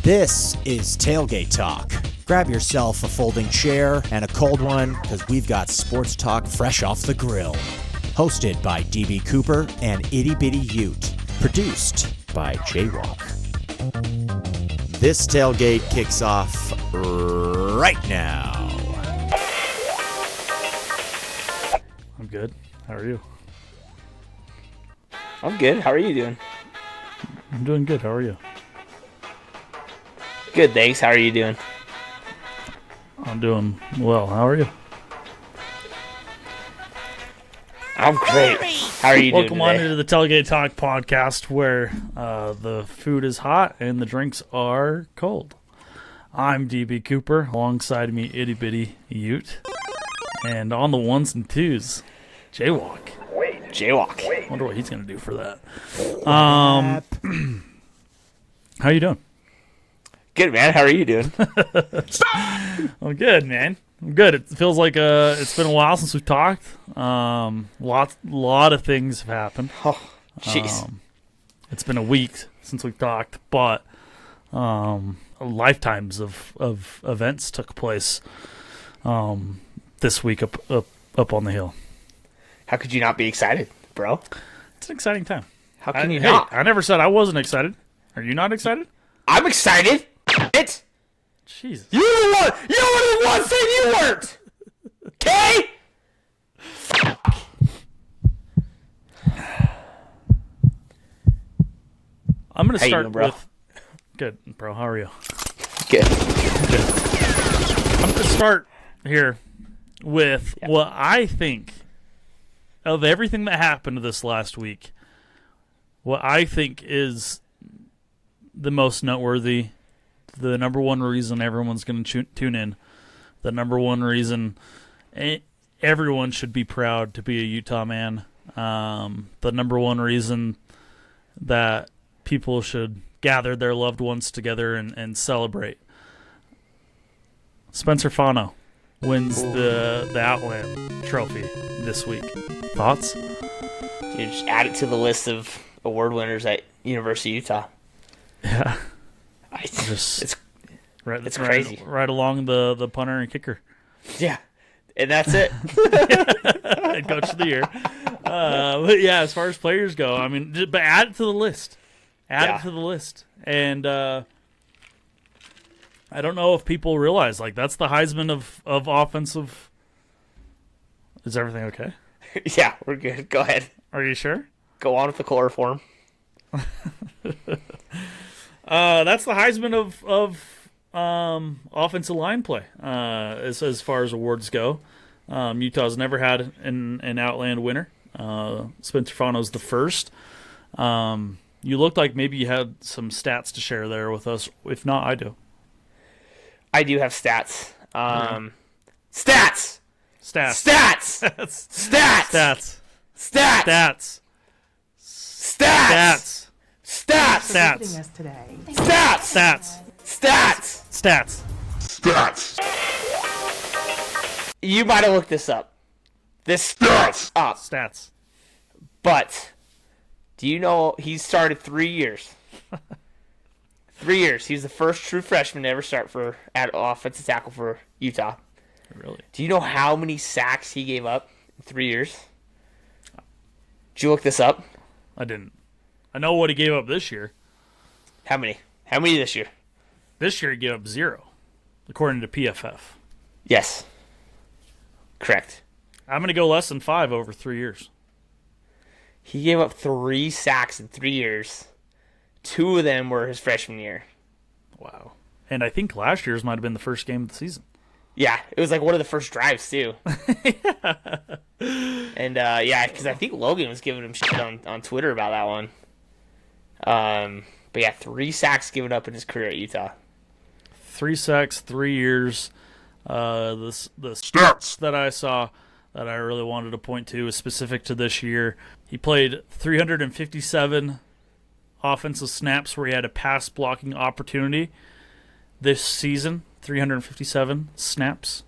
This is Tailgate Talk. Grab yourself a folding chair and a cold one, because we've got sports talk fresh off the grill. Hosted by DB Cooper and Itty Bitty Ute. Produced by Jaywalk. This tailgate kicks off right now. I'm good. How are you? I'm good. How are you doing? I'm doing good. How are you? Good, thanks. How are you doing? I'm doing well. How are you? I'm great. How are you doing Welcome on today? into the Tailgate Talk podcast, where the food is hot and the drinks are cold. I'm DB Cooper. Alongside me, Itty Bitty Ute. And on the ones and twos, Jaywalk. Jaywalk. Wonder what he's going to do for that. How you doing? Good, man. How are you doing? I'm good, man. I'm good. It feels like it's been a while since we've talked. Lot of things have happened. Oh, jeez. It's been a week since we've talked, but lifetimes of events took place this week up on the hill. How could you not be excited, bro? It's an exciting time. How can you not? I never said I wasn't excited. Are you not excited? I'm excited. It. Jesus. You were the one saying you weren't. Okay? I'm going to How you start doing, bro? with... Good, bro. How are you? Good. I'm going to start here with what I think of everything that happened this last week. What I think is the most noteworthy, the number one reason everyone's going to tune in, the number one reason everyone should be proud to be a Utah man, the number one reason that people should gather their loved ones together and celebrate. Spencer Fano wins the Outland Trophy this week. Thoughts? You just add it to the list of award winners at University of Utah. Yeah. It's It's crazy. Right along the punter and kicker. Yeah. And that's it. Head coach of the year. But yeah, as far as players go, I mean, but add it to the list. Add it to the list. And I don't know if people realize, like, that's the Heisman of offensive. Is everything okay? Yeah, we're good. Go ahead. Are you sure? Go on with the chloroform. That's the Heisman of offensive line play as far as awards go. Utah's never had an Outland winner. Spencer Fano's the first. You looked like maybe you had some stats to share there with us. If not, I do. I do have stats. Stats! Stats. Stats! Stats. Stats! Stats. Stats! Stats. Stats! Stats. us today. Stats! Stats. Stats! Stats. You might have looked this up. This starts up. Stats. But do you know he started 3 years? 3 years. He's the first true freshman to ever start at offensive tackle for Utah. Really? Do you know how many sacks he gave up in 3 years? Did you look this up? I didn't. I know what he gave up this year. How many? How many this year? This year he gave up 0, according to PFF. Yes. Correct. I'm going to go less than 5 over 3 years. He gave up 3 sacks in 3 years. 2 of them were his freshman year. Wow. And I think last year's might have been the first game of the season. Yeah, it was like one of the first drives, too. And, yeah, because I think Logan was giving him shit on Twitter about that one. But, yeah, 3 sacks given up in his career at Utah. 3 sacks, 3 years. The stats that I saw that I really wanted to point to is specific to this year. He played 357 offensive snaps where he had a pass blocking opportunity this season. 357 snaps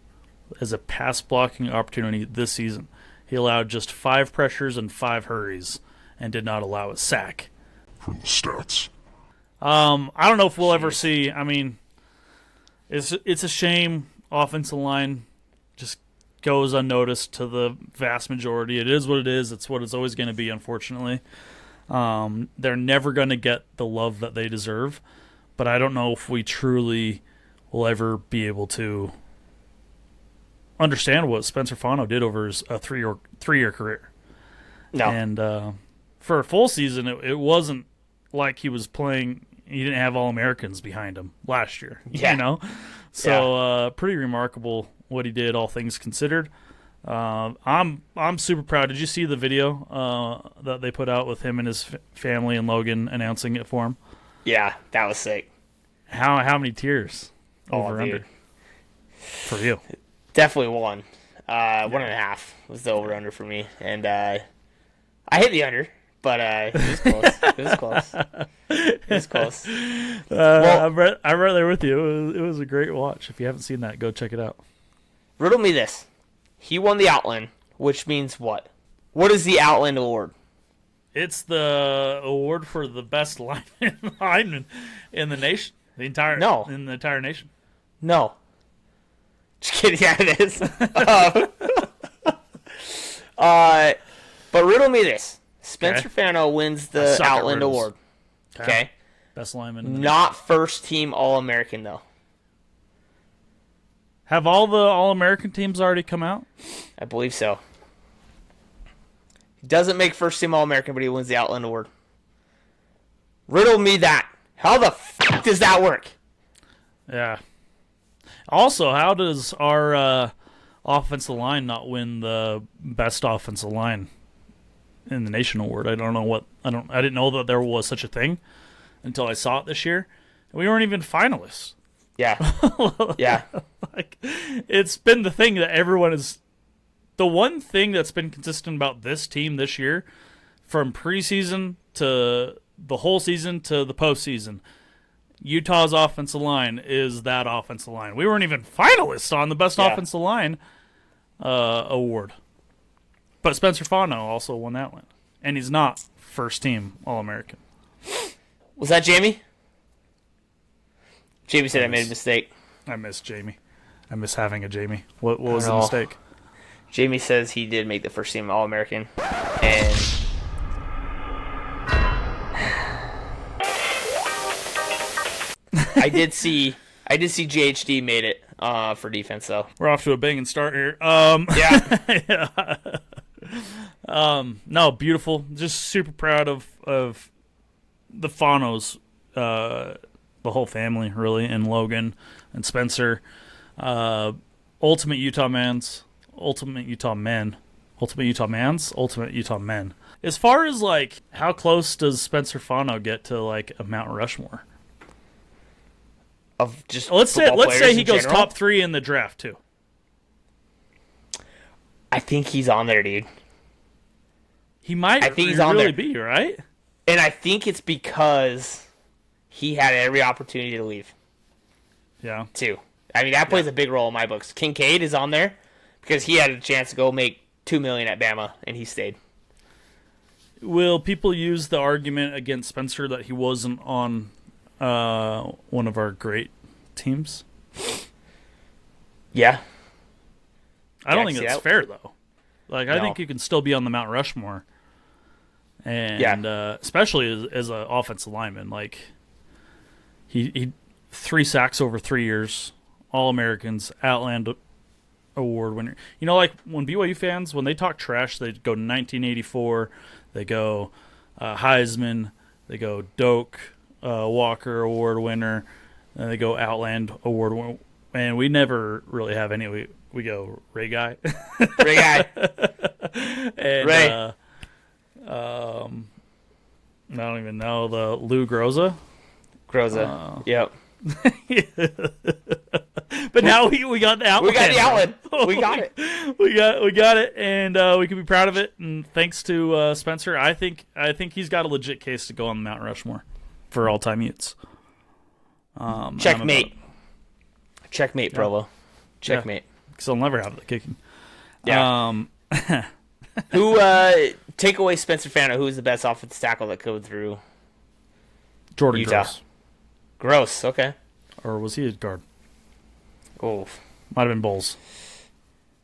as a pass blocking opportunity this season. He allowed just 5 pressures and 5 hurries and did not allow a sack. From the stats. I don't know if we'll ever see. I mean, it's a shame offensive line just goes unnoticed to the vast majority. It is what it is. It's what it's always going to be, unfortunately. They're never going to get the love that they deserve, but I don't know if we truly will ever be able to understand what Spencer Fano did over his three-year career. No. And for a full season, it wasn't like he was playing. He didn't have All-Americans behind him last year. Yeah. You know? So pretty remarkable what he did, all things considered. I'm super proud. Did you see the video that they put out with him and his family and Logan announcing it for him? Yeah, that was sick. How many tears over dude. under for you? Definitely one. 1.5 was the over under for me, and I hit the under, but it was close. It was close. I'm right there with you. It was a great watch. If you haven't seen that, go check it out. Riddle me this. He won the Outland, which means what? What is the Outland Award? It's the award for the best lineman in the nation. In the entire nation. No. Just kidding. Yeah, it is. But riddle me this. Spencer Fano wins the Outland Award. Okay. Best lineman. Not first team All-American, though. Have all the All-American teams already come out? I believe so. He doesn't make first team All-American, but he wins the Outland Award. Riddle me that. How the f*** does that work? Yeah. Also, how does our offensive line not win the best offensive line in the nation award? I didn't know that there was such a thing until I saw it this year. We weren't even finalists. Yeah. Yeah. Like, it's been the thing that everyone is. The one thing that's been consistent about this team this year, from preseason to the whole season to the postseason, Utah's offensive line is that offensive line. We weren't even finalists on the best offensive line award. But Spencer Fano also won that one. And he's not first team All-American. Was that Jamie? Jamie said I made a mistake. I miss Jamie. I miss having a Jamie. What was the mistake? Jamie says he did make the first team All-American. And I did see JHD made it for defense, though. We're off to a banging start here. Yeah. No, beautiful. Just super proud of the Fanos, the whole family, really, and Logan and Spencer. Ultimate Utah Mans, Ultimate Utah Men. Ultimate Utah Mans, Ultimate Utah Men. As far as, like, how close does Spencer Fano get to, like, a Mount Rushmore? Of just let's say he goes general? top 3 in the draft, too. I think he's on there, dude. He might I think he's on there. be, right? And I think it's because he had every opportunity to leave, Yeah. too. I mean, that plays a big role in my books. Kincaid is on there because he had a chance to go make $2 million at Bama, and he stayed. Will people use the argument against Spencer that he wasn't on one of our great teams? Yeah. I don't think that's fair, though. Like, I No. think you can still be on the Mount Rushmore. And especially as an offensive lineman. Like, he 3 sacks over 3 years, All-Americans, Outland Award winner. You know, like, when BYU fans, when they talk trash, they go 1984, they go Heisman, they go Doak, Walker Award winner, and they go Outland Award winner. And we never really have any. We go Ray Guy. Ray Guy. And, Ray. I don't even know, the Lou Groza. Yep. But now we got the Outland. We got the Outland. We got it. We got it, and we can be proud of it. And thanks to Spencer, I think he's got a legit case to go on the Mount Rushmore for all-time Utes. Checkmate. Checkmate, Provo. Checkmate. Because he'll never have the kicking. Yeah. Who take away Spencer Fano? Who's the best offensive tackle that came through Jordan Utah? Gross. Gross. Okay. Or was he a guard? Oh, Might have been Bowles.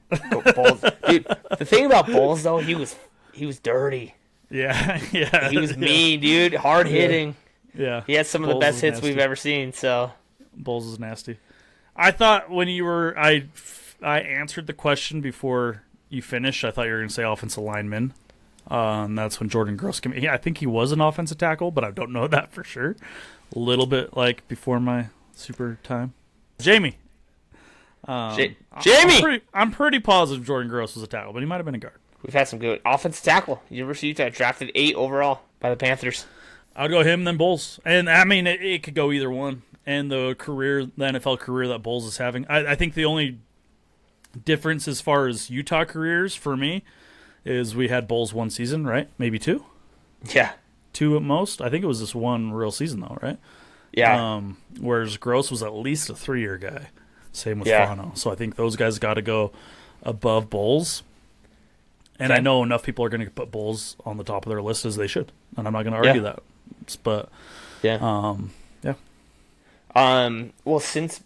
Bowles. Dude, the thing about Bowles though, he was dirty. Yeah, yeah. He was mean, dude. Hard hitting. Yeah. He had some of the Bowles best is hits nasty. we've ever seen. So Bowles is nasty. I thought when you were I answered the question before you finished. I thought you were going to say offensive lineman. And that's when Jordan Gross came. Yeah, I think he was an offensive tackle, but I don't know that for sure. A little bit like before my super time. Jamie. Jamie! I'm pretty positive Jordan Gross was a tackle, but he might have been a guard. we've had some good offensive tackle. University of Utah drafted 8 overall by the Panthers. I'd go him, then Bowles. And, I mean, it could go either one. And the NFL career that Bowles is having. I think the only difference as far as Utah careers for me is we had Bowles 1 season, right? Maybe 2? Yeah. 2 at most. I think it was just 1 real season, though, right? Yeah. Whereas Gross was at least a 3-year guy. Same with Yeah. Fano. So I think those guys got to go above Bowles. And Okay. I know enough people are going to put Bowles on the top of their list as they should. And I'm not going to argue that. But, Yeah. yeah. Well, since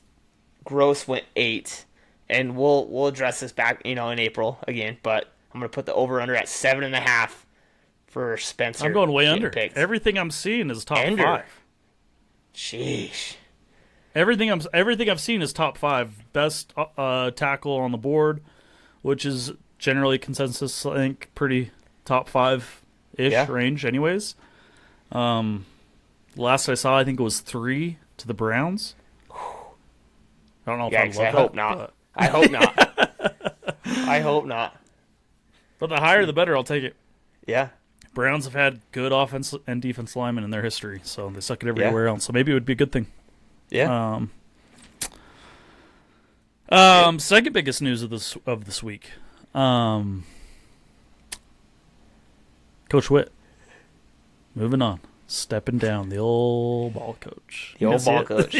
Gross went 8, and we'll address this back, in April again, but I'm gonna put the over under at 7.5 for Spencer. I'm going way getting under. picked. Everything I'm seeing is top Under. 5. Sheesh. Everything I've seen is top 5. Best tackle on the board, which is generally consensus. I think pretty top 5-ish range, anyways. Last I saw, I think it was 3 to the Browns. I don't know if Yikes, I I love hope that, not. but- I hope not. I hope not. But the higher the better. I'll take it. Yeah. Browns have had good offense and defense linemen in their history, so they suck it everywhere else. So maybe it would be a good thing. Yeah. Second biggest news of this week. Coach Witt moving on, stepping down. The old ball coach. The old ball coach.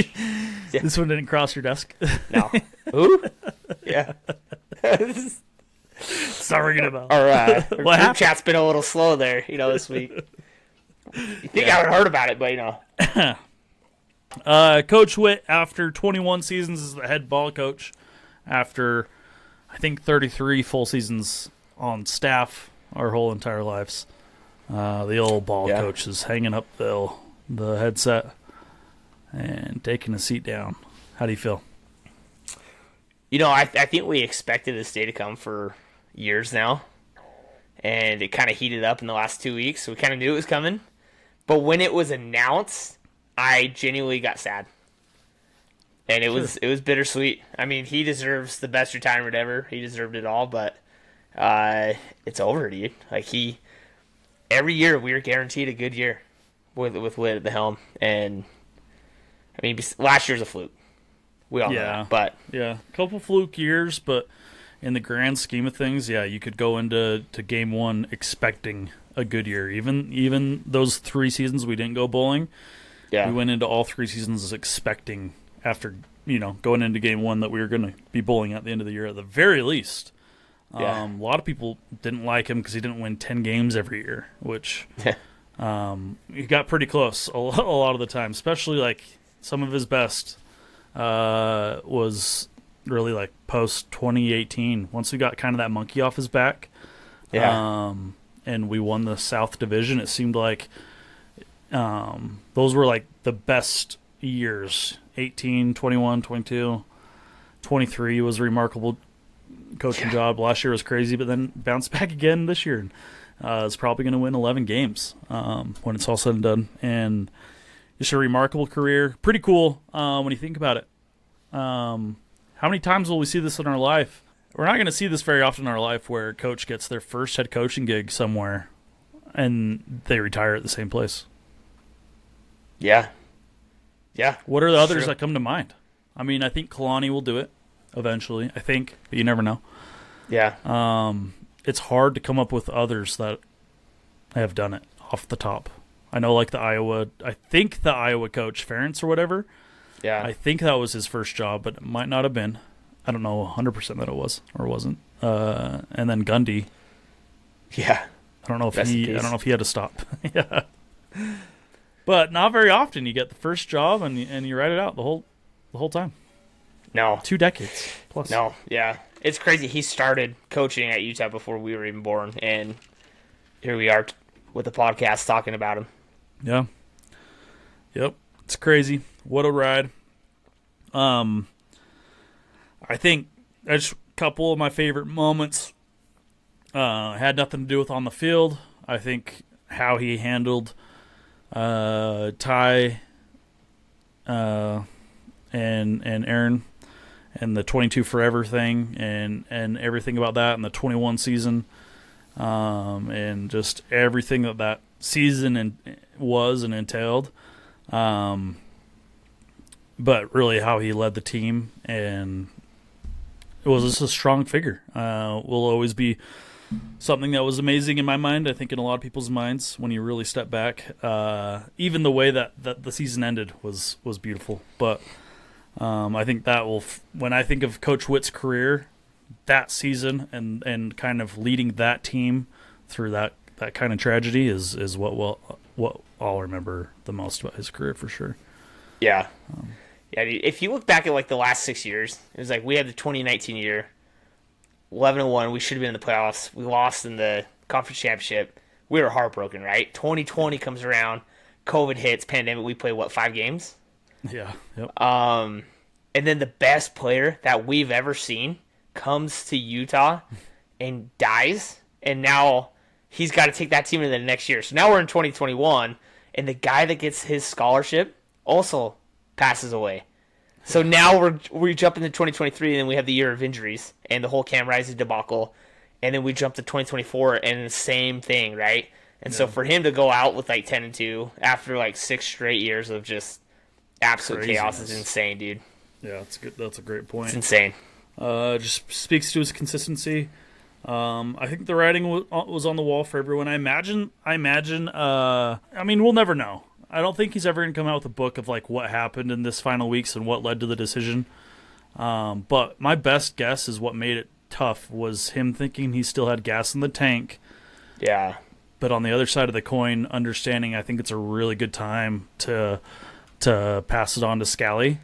Yeah. This one didn't cross your desk. No. Who? Yeah. Stop ringing a bell. Our What group happened? chat's been a little slow there, this week. You think I would have heard about it, but Coach Witt, after 21 seasons as the head ball coach, after I think 33 full seasons on staff, our whole entire lives, the old ball coach is hanging up the headset and taking a seat down. How do you feel? I think we expected this day to come for years now, and it kind of heated up in the last 2 weeks, so we kind of knew it was coming. But when it was announced, I genuinely got sad, and it was bittersweet. I mean, he deserves the best retirement ever. He deserved it all, but it's over, dude. Like every year we were guaranteed a good year with Witt at the helm, and I mean, last year's a fluke. We all know that, but yeah, a couple fluke years, but in the grand scheme of things, yeah, you could go into game 1 expecting a good year. Even those 3 seasons we didn't go bowling, we went into all 3 seasons expecting after going into game 1 that we were going to be bowling at the end of the year at the very least. A lot of people didn't like him because he didn't win 10 games every year, which he got pretty close a lot of the time, especially like some of his best. Was really like post 2018 once we got kind of that monkey off his back and we won the South Division. It seemed like those were like the best years. 18, 21, 22, 23 was a remarkable coaching job. Last year was crazy, but then bounced back again this year. Is probably going to win 11 games when it's all said and done, and just a remarkable career. Pretty cool when you think about it. How many times will we see this in our life? We're not going to see this very often in our life where a coach gets their first head coaching gig somewhere and they retire at the same place. Yeah. What are the others that come to mind? I mean, I think Kalani will do it eventually. I think, but you never know. Yeah. It's hard to come up with others that have done it off the top. I know, like I think the Iowa coach, Ferentz or whatever. Yeah. I think that was his first job, but it might not have been. I don't know 100% that it was or wasn't. And then Gundy. Yeah. I don't know if he had to stop. Yeah. But not very often. You get the first job and you ride it out the whole time. No. 2 decades plus. No, yeah. It's crazy. He started coaching at Utah before we were even born, and here we are with the podcast talking about him. Yeah. Yep. It's crazy. What a ride. I think just a couple of my favorite moments had nothing to do with on the field. I think how he handled Ty and Aaron and the 22 forever thing and everything about that and the 21 season and just everything that season was and entailed. But really how he led the team, and it was just a strong figure. Will always be something that was amazing in my mind, I think in a lot of people's minds when you really step back. Even the way that the season ended was beautiful. But I think that will, when I think of Coach Witt's career, that season and kind of leading that team through that kind of tragedy is what I'll remember the most about his career for sure. Yeah. Yeah, dude, if you look back at like the last 6 years, it was like we had the 2019 year, 11-1. We should have been in the playoffs. We lost in the conference championship. We were heartbroken, right? 2020 comes around, COVID hits, pandemic. We play 5 games? Yeah. Yep. And then the best player that we've ever seen comes to Utah and dies, and now he's got to take that team into the next year. So now we're in 2021, and the guy that gets his scholarship also passes away. So now we jump into 2023, and then we have the year of injuries and the whole Cam Rising debacle, and then we jump to 2024 and the same thing, right? And so for him to go out with like 10-2 after like 6 straight years of just absolute chaos is insane, dude. Yeah, that's a great point. It's insane. Just speaks to his consistency. I think the writing was on the wall for everyone. I imagine. I mean, we'll never know. I don't think he's ever going to come out with a book of like what happened in this final weeks and what led to the decision. But my best guess is what made it tough was him thinking he still had gas in the tank. Yeah. But on the other side of the coin, understanding I think it's a really good time to pass it on to Scally.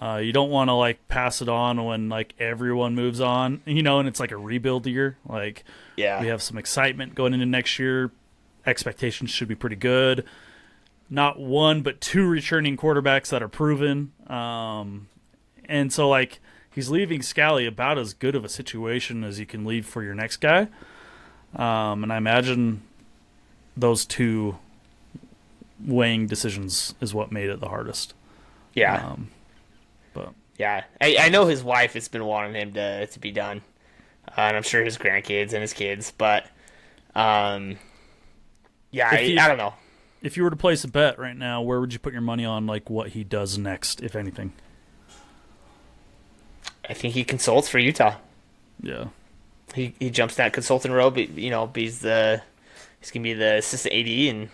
You don't want to like pass it on when like everyone moves on, and it's like a rebuild year. Like, yeah, we have some excitement going into next year. Expectations should be pretty good. Not 1, but 2 returning quarterbacks that are proven. And so like he's leaving Scally about as good of a situation as you can leave for your next guy. And I imagine those 2 weighing decisions is what made it the hardest. Yeah. But yeah, I know his wife has been wanting him to be done, and I'm sure his grandkids and his kids. But I don't know. If you were to place a bet right now, where would you put your money on, like what he does next, if anything? I think he consults for Utah. Yeah, he jumps that consultant rope. He's gonna be the assistant AD and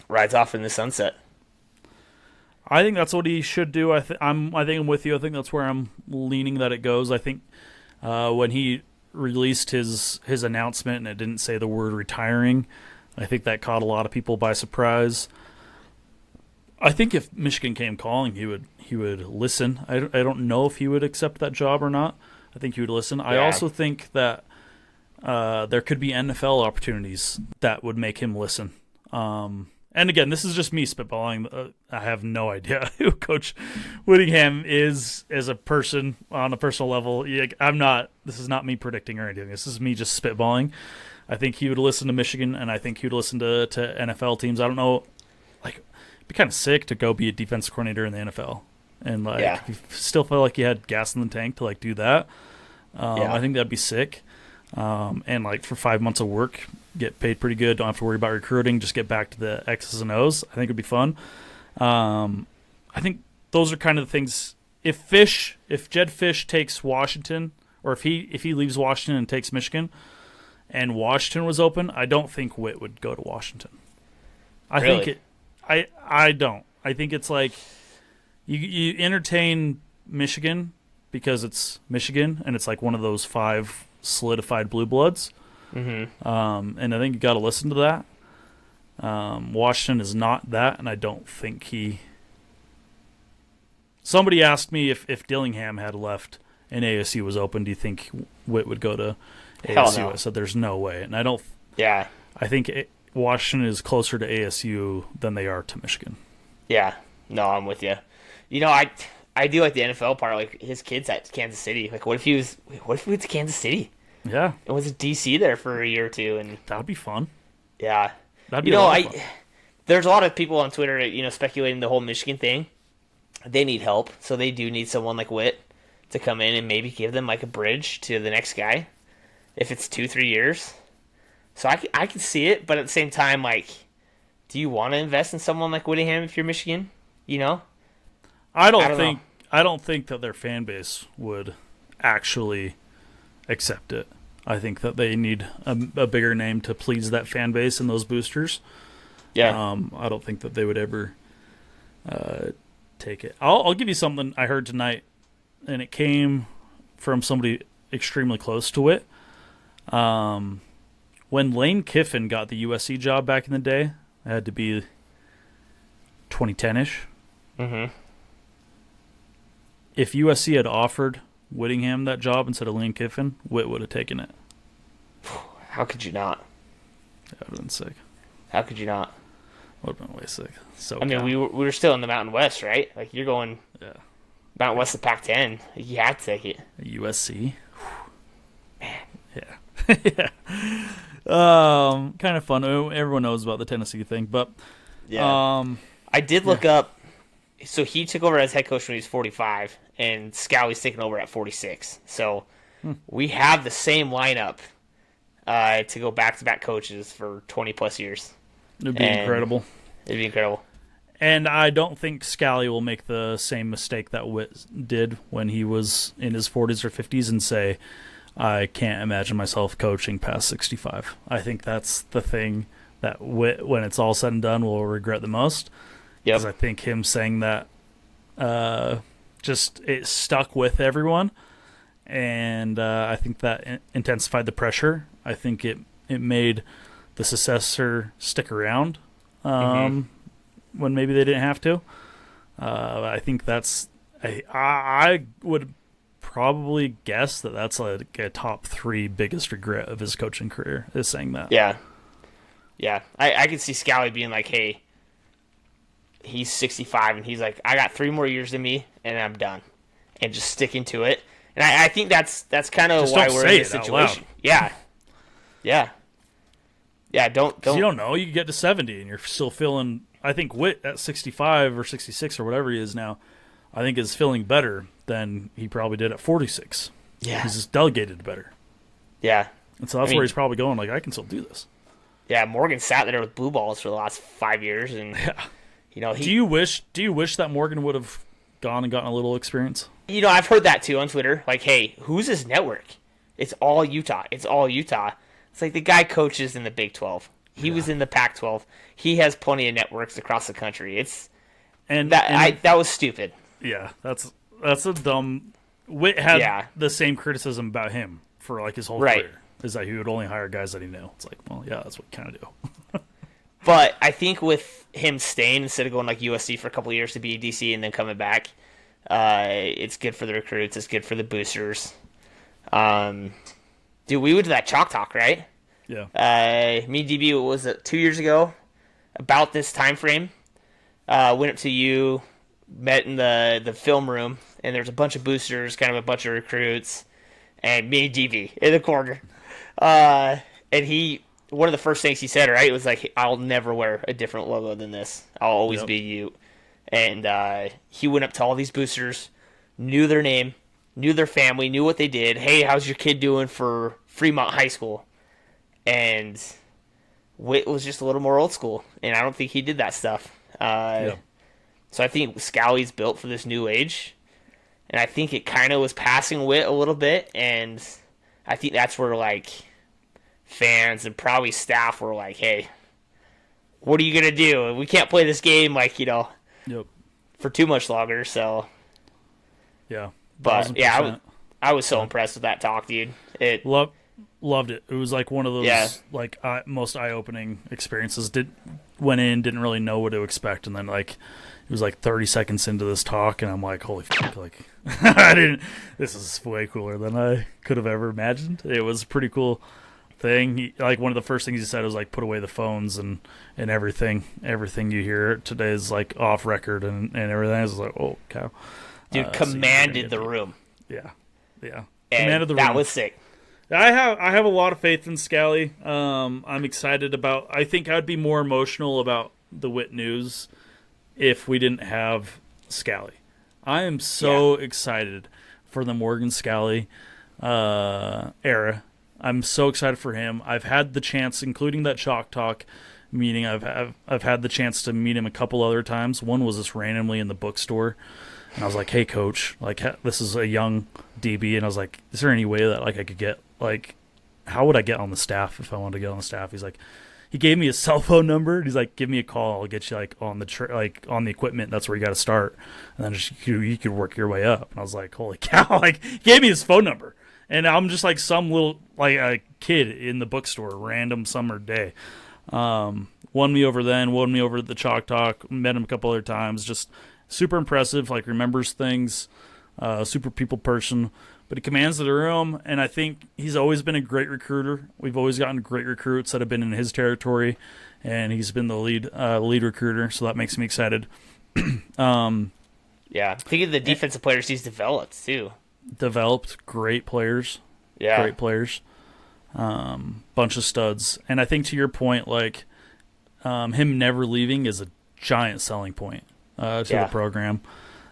rides off in the sunset. I think that's what he should do. I think I'm with you. I think that's where I'm leaning that it goes. I think when he released his announcement and it didn't say the word retiring, I think that caught a lot of people by surprise. I think if Michigan came calling, he would listen. I don't know if he would accept that job or not. I think he would listen. Yeah. I also think that there could be NFL opportunities that would make him listen. And again, this is just me spitballing. I have no idea who Coach Whittingham is as a person on a personal level. This is not me predicting or anything. This is me just spitballing. I think he would listen to Michigan, and I think he would listen to NFL teams. I don't know. Like, it'd be kind of sick to go be a defensive coordinator in the NFL. And, you still feel like you had gas in the tank to, do that. I think that'd be sick. And, for 5 months of work, get paid pretty good, don't have to worry about recruiting, just get back to the X's and O's. I think it'd be fun. I think those are kind of the things. If Jed Fish takes Washington, or if he leaves Washington and takes Michigan, and Washington was open, I don't think Witt would go to Washington. I don't. I think it's like you entertain Michigan because it's Michigan and it's like one of those 5 solidified blue bloods. Mm-hmm. And I think you got to listen to that. Washington is not that, and I don't think he. Somebody asked me if Dillingham had left and ASU was open, do you think Witt would go to ASU? No. I said there's no way, and I don't. Yeah. I think Washington is closer to ASU than they are to Michigan. Yeah. No, I'm with you. You know, I do like the NFL part. Like his kids at Kansas City. Like, what if he went to Kansas City? Yeah, and was at DC there for a year or two, and that would be fun. Yeah, that'd be a lot of fun. There's a lot of people on Twitter, speculating the whole Michigan thing. They need help, so they do need someone like Witt to come in and maybe give them like a bridge to the next guy, if it's 2-3 years. So I can see it, but at the same time, like, do you want to invest in someone like Whittingham if you're Michigan? I don't think that their fan base would actually accept it. I think that they need a bigger name to please that fan base and those boosters. Yeah. I don't think that they would ever take it. I'll give you something I heard tonight, and it came from somebody extremely close to it. When Lane Kiffin got the USC job back in the day, it had to be 2010-ish. Mm-hmm. If USC had offered Whittingham that job instead of Lane Kiffin, Witt would have taken it. How could you not? That would have been sick. How could you not? Would have been way sick. So I mean, we were still in the Mountain West, right? Like, you're going Mountain West of Pac-10. You had to take it. USC. Man. Yeah. Yeah. Kind of fun. Everyone knows about the Tennessee thing, but yeah. I did look up. So he took over as head coach when he was 45, and Scalley's taking over at 46. So we have the same lineup to go back-to-back coaches for 20-plus years. It'd be incredible. It'd be incredible. And I don't think Scalley will make the same mistake that Witt did when he was in his 40s or 50s and say, I can't imagine myself coaching past 65. I think that's the thing that Witt, when it's all said and done, will regret the most. Because I think him saying that it stuck with everyone. And I think that intensified the pressure. I think it made the successor stick around when maybe they didn't have to. I think that's I would probably guess that that's like a top 3 biggest regret of his coaching career is saying that. Yeah. I could see Scalley being like, hey, he's 65 and he's like, I got 3 more years in me and I'm done, and just sticking to it. And I think that's kind of why we're in this situation. Yeah. Don't. You don't know. You could get to 70 and you're still feeling. I think Witt at 65 or 66 or whatever he is now, I think is feeling better than he probably did at 46. Yeah, he's just delegated better. Yeah, and so that's where he's probably going. Like, I can still do this. Yeah, Morgan sat there with blue balls for the last 5 years, and Do you wish that Morgan would have gone and gotten a little experience? I've heard that too on Twitter. Like, hey, who's his network? It's all Utah. It's like the guy coaches in the Big 12. He was in the Pac-12. He has plenty of networks across the country. That was stupid. Yeah, that's a dumb. Witt had the same criticism about him for like his whole career. Is that he would only hire guys that he knew. It's like, well, yeah, that's what you kind of do. But I think with him staying instead of going like USC for a couple of years to be DC and then coming back, it's good for the recruits. It's good for the boosters. Dude, we went to that Chalk Talk, right? Yeah. Me and DB, was it 2 years ago? About this time frame. Went up to you, met in the film room, and there's a bunch of boosters, kind of a bunch of recruits, and me and DB in the corner. And one of the first things he said, right, was like, I'll never wear a different logo than this. I'll always be you. And he went up to all these boosters, knew their name, knew their family, knew what they did. Hey, how's your kid doing for Fremont High School? And Witt was just a little more old school, and I don't think he did that stuff. So I think Scalley's built for this new age, and I think it kind of was passing Witt a little bit, and I think that's where, like, fans and probably staff were like, hey, what are you going to do? We can't play this game, like, for too much longer, so. Yeah. But, I was so impressed with that talk, dude. loved it. It was like one of those most eye-opening experiences. Went in, didn't really know what to expect, and then like it was like 30 seconds into this talk, and I'm like, holy fuck, like this is way cooler than I could have ever imagined. It was a pretty cool thing. Like one of the first things he said was like, put away the phones and everything you hear today is like off record and everything. I was like, oh cow. Dude, commanded the room. Yeah. And Commanded the room. That was sick. I have a lot of faith in Scally. I'm excited about. I think I'd be more emotional about the Witt news if we didn't have Scally. I am so excited for the Morgan Scally era. I'm so excited for him. I've had the chance, including that Chalk Talk meeting. I've had the chance to meet him a couple other times. One was just randomly in the bookstore. And I was like, hey, coach, like, this is a young DB. And I was like, is there any way that, like, I could get, like, how would I get on the staff if I wanted to get on the staff? He's like, he gave me his cell phone number. He's like, give me a call. I'll get you, like, on the on the equipment. That's where you got to start. And then just, you could work your way up. And I was like, holy cow. Like, he gave me his phone number. And I'm just like some little, like, a kid in the bookstore, random summer day. Won me over at the Chalk Talk. Met him a couple other times. Just super impressive, like remembers things, super people person, but he commands the room, and I think he's always been a great recruiter. We've always gotten great recruits that have been in his territory, and he's been the lead recruiter, so that makes me excited. Yeah, think of the defensive players he's developed, too. Developed great players. Yeah. Great players. Bunch of studs. And I think to your point, like, him never leaving is a giant selling point. To the program,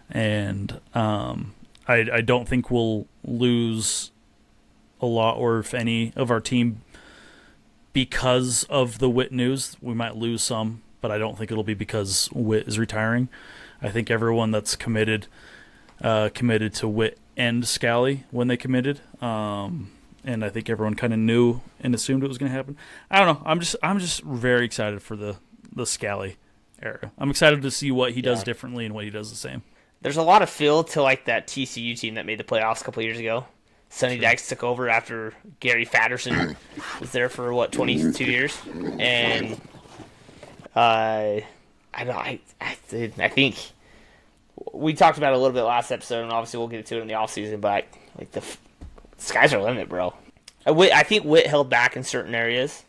and I don't think we'll lose a lot, or if any, of our team because of the Witt news. We might lose some, but I don't think it'll be because Witt is retiring. I think everyone that's committed to Witt and Scally when they committed, and I think everyone kind of knew and assumed it was going to happen. I don't know. I'm just very excited for the Scally era. I'm excited to see what he does differently and what he does the same. There's a lot of feel to like that TCU team that made the playoffs a couple years ago. Sonny Dykes took over after Gary Fatterson was there for 22 years, and I think we talked about it a little bit last episode, and obviously we'll get to it in the offseason, but like the sky's our limit, bro. I think Witt held back in certain areas,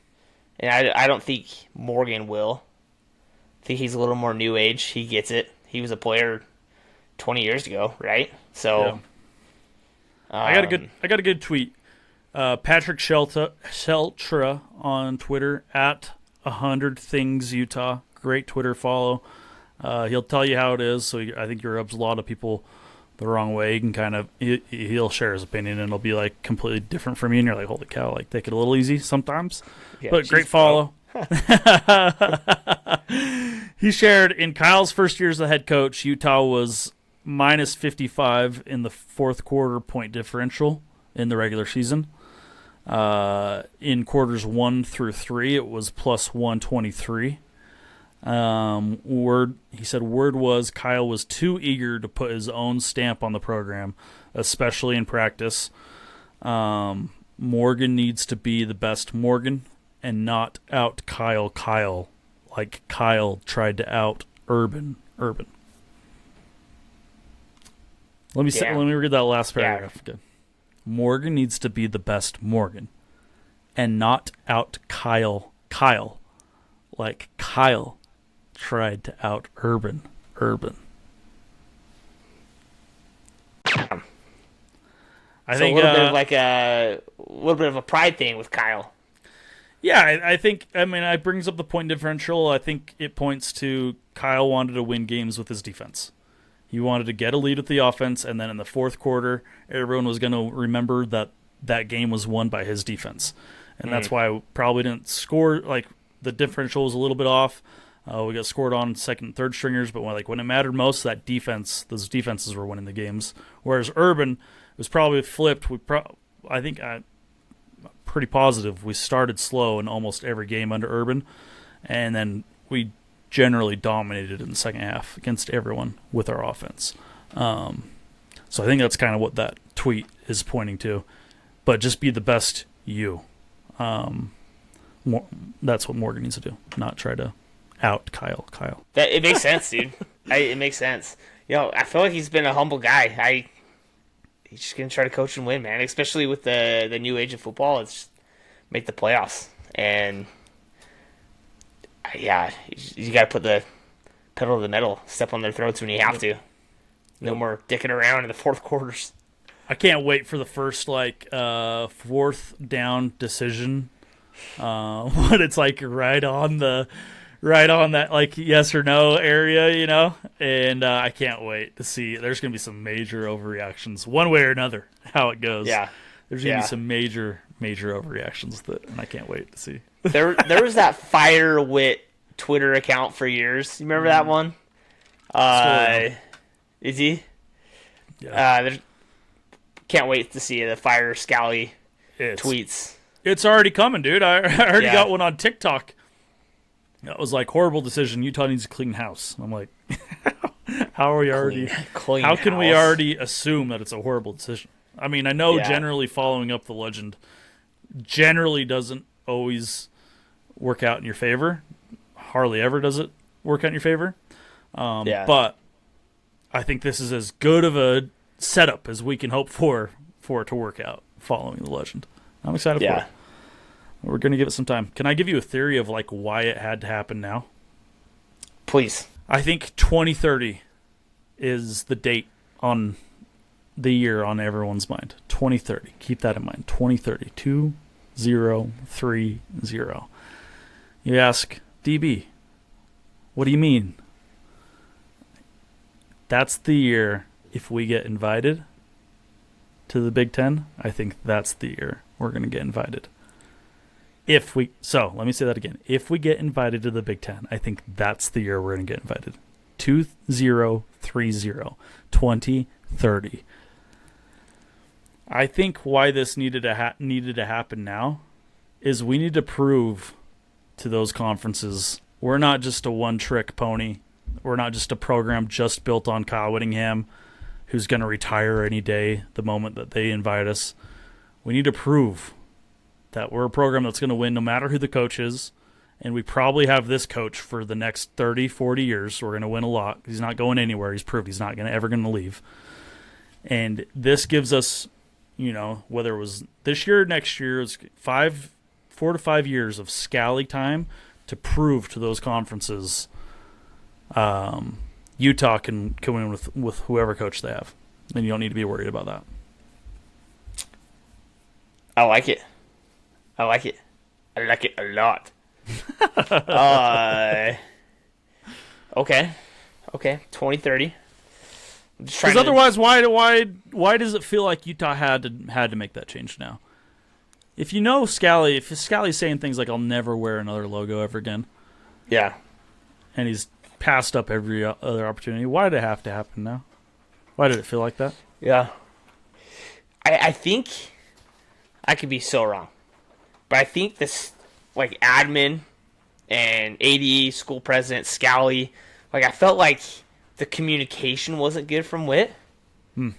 and I don't think Morgan will. I think he's a little more new age. He gets it. He was a player 20 years ago, right? So, I got a good tweet. Patrick Sheltra on Twitter at 100 Things Utah. Great Twitter follow. He'll tell you how it is. So I think he rubs a lot of people the wrong way. He can he'll share his opinion, and it'll be like completely different from you. And you're like, holy cow! Like, take it a little easy sometimes. Yeah, but great follow. He shared, in Kyle's first year as the head coach, Utah was minus 55 in the fourth quarter point differential in the regular season. In quarters 1 through 3, it was plus 123. He said word was Kyle was too eager to put his own stamp on the program, especially in practice. Morgan needs to be the best Morgan and not out Kyle like Kyle tried to out Urban. Let me read that last paragraph again. Morgan needs to be the best Morgan and not out Kyle like Kyle tried to out Urban. I think a little bit of a pride thing with Kyle. Yeah, I think, it brings up the point differential. I think it points to Kyle wanted to win games with his defense. He wanted to get a lead with the offense, and then in the fourth quarter, everyone was going to remember that game was won by his defense. And that's why I probably didn't score. Like, the differential was a little bit off. We got scored on second and third stringers, but when it mattered most, those defenses were winning the games. Whereas Urban was probably flipped. I'm pretty positive we started slow in almost every game under Urban, and then we generally dominated in the second half against everyone with our offense. So I think that's kind of what that tweet is pointing to. But just be the best you. That's what Morgan needs to do, not try to out Kyle. It makes sense, dude. It makes sense. I feel like he's been a humble guy. He's just gonna try to coach and win, man. Especially with the new age of football, it's just make the playoffs. And yeah, you got to put the pedal to the metal, step on their throats when you have to. No more dicking around in the fourth quarters. I can't wait for the first fourth down decision. When it's like right on that like yes or no area, and I can't wait to see. There's gonna be some major overreactions one way or another. How it goes, yeah. There's gonna be some major overreactions and I can't wait to see. There was that Fire Wit Twitter account for years. You remember that one? Is he? Yeah. Can't wait to see the Fire Scally tweets. It's already coming, dude. I already got one on TikTok. That was like, horrible decision. Utah needs a clean house. I'm like, how are we already? How can we already assume that it's a horrible decision? I mean, I know generally following up the legend generally doesn't always work out in your favor. Hardly ever does it work out in your favor. But I think this is as good of a setup as we can hope for it to work out following the legend. I'm excited for it. We're going to give it some time. Can I give you a theory of like why it had to happen now? Please. I think 2030 is the date on the year on everyone's mind. 2030. Keep that in mind. 2030. 2030. You ask, DB, what do you mean? That's the year if we get invited to the Big Ten. I think that's the year we're going to get invited. So let me say that again. If we get invited to the Big Ten, I think that's the year we're going to get invited. 2030. I think why this needed to happen now is we need to prove to those conferences we're not just a one-trick pony. We're not just a program just built on Kyle Whittingham who's going to retire any day the moment that they invite us. We need to prove that we're a program that's going to win no matter who the coach is, and we probably have this coach for the next 30, 40 years, so we're going to win a lot. He's not going anywhere. He's proved he's not ever going to leave. And this gives us, whether it was this year or next year, it's 4 to 5 years of Scally time to prove to those conferences Utah can win with whoever coach they have. And you don't need to be worried about that. I like it. I like it a lot. Okay. 2030. Because otherwise, why does it feel like Utah had to make that change now? If Scally, if Scally's saying things like, I'll never wear another logo ever again. Yeah. And he's passed up every other opportunity, why did it have to happen now? Why did it feel like that? Yeah. I think I could be so wrong. But I think this, like, admin and AD, school president, Scally, like, I felt like the communication wasn't good from Witt. And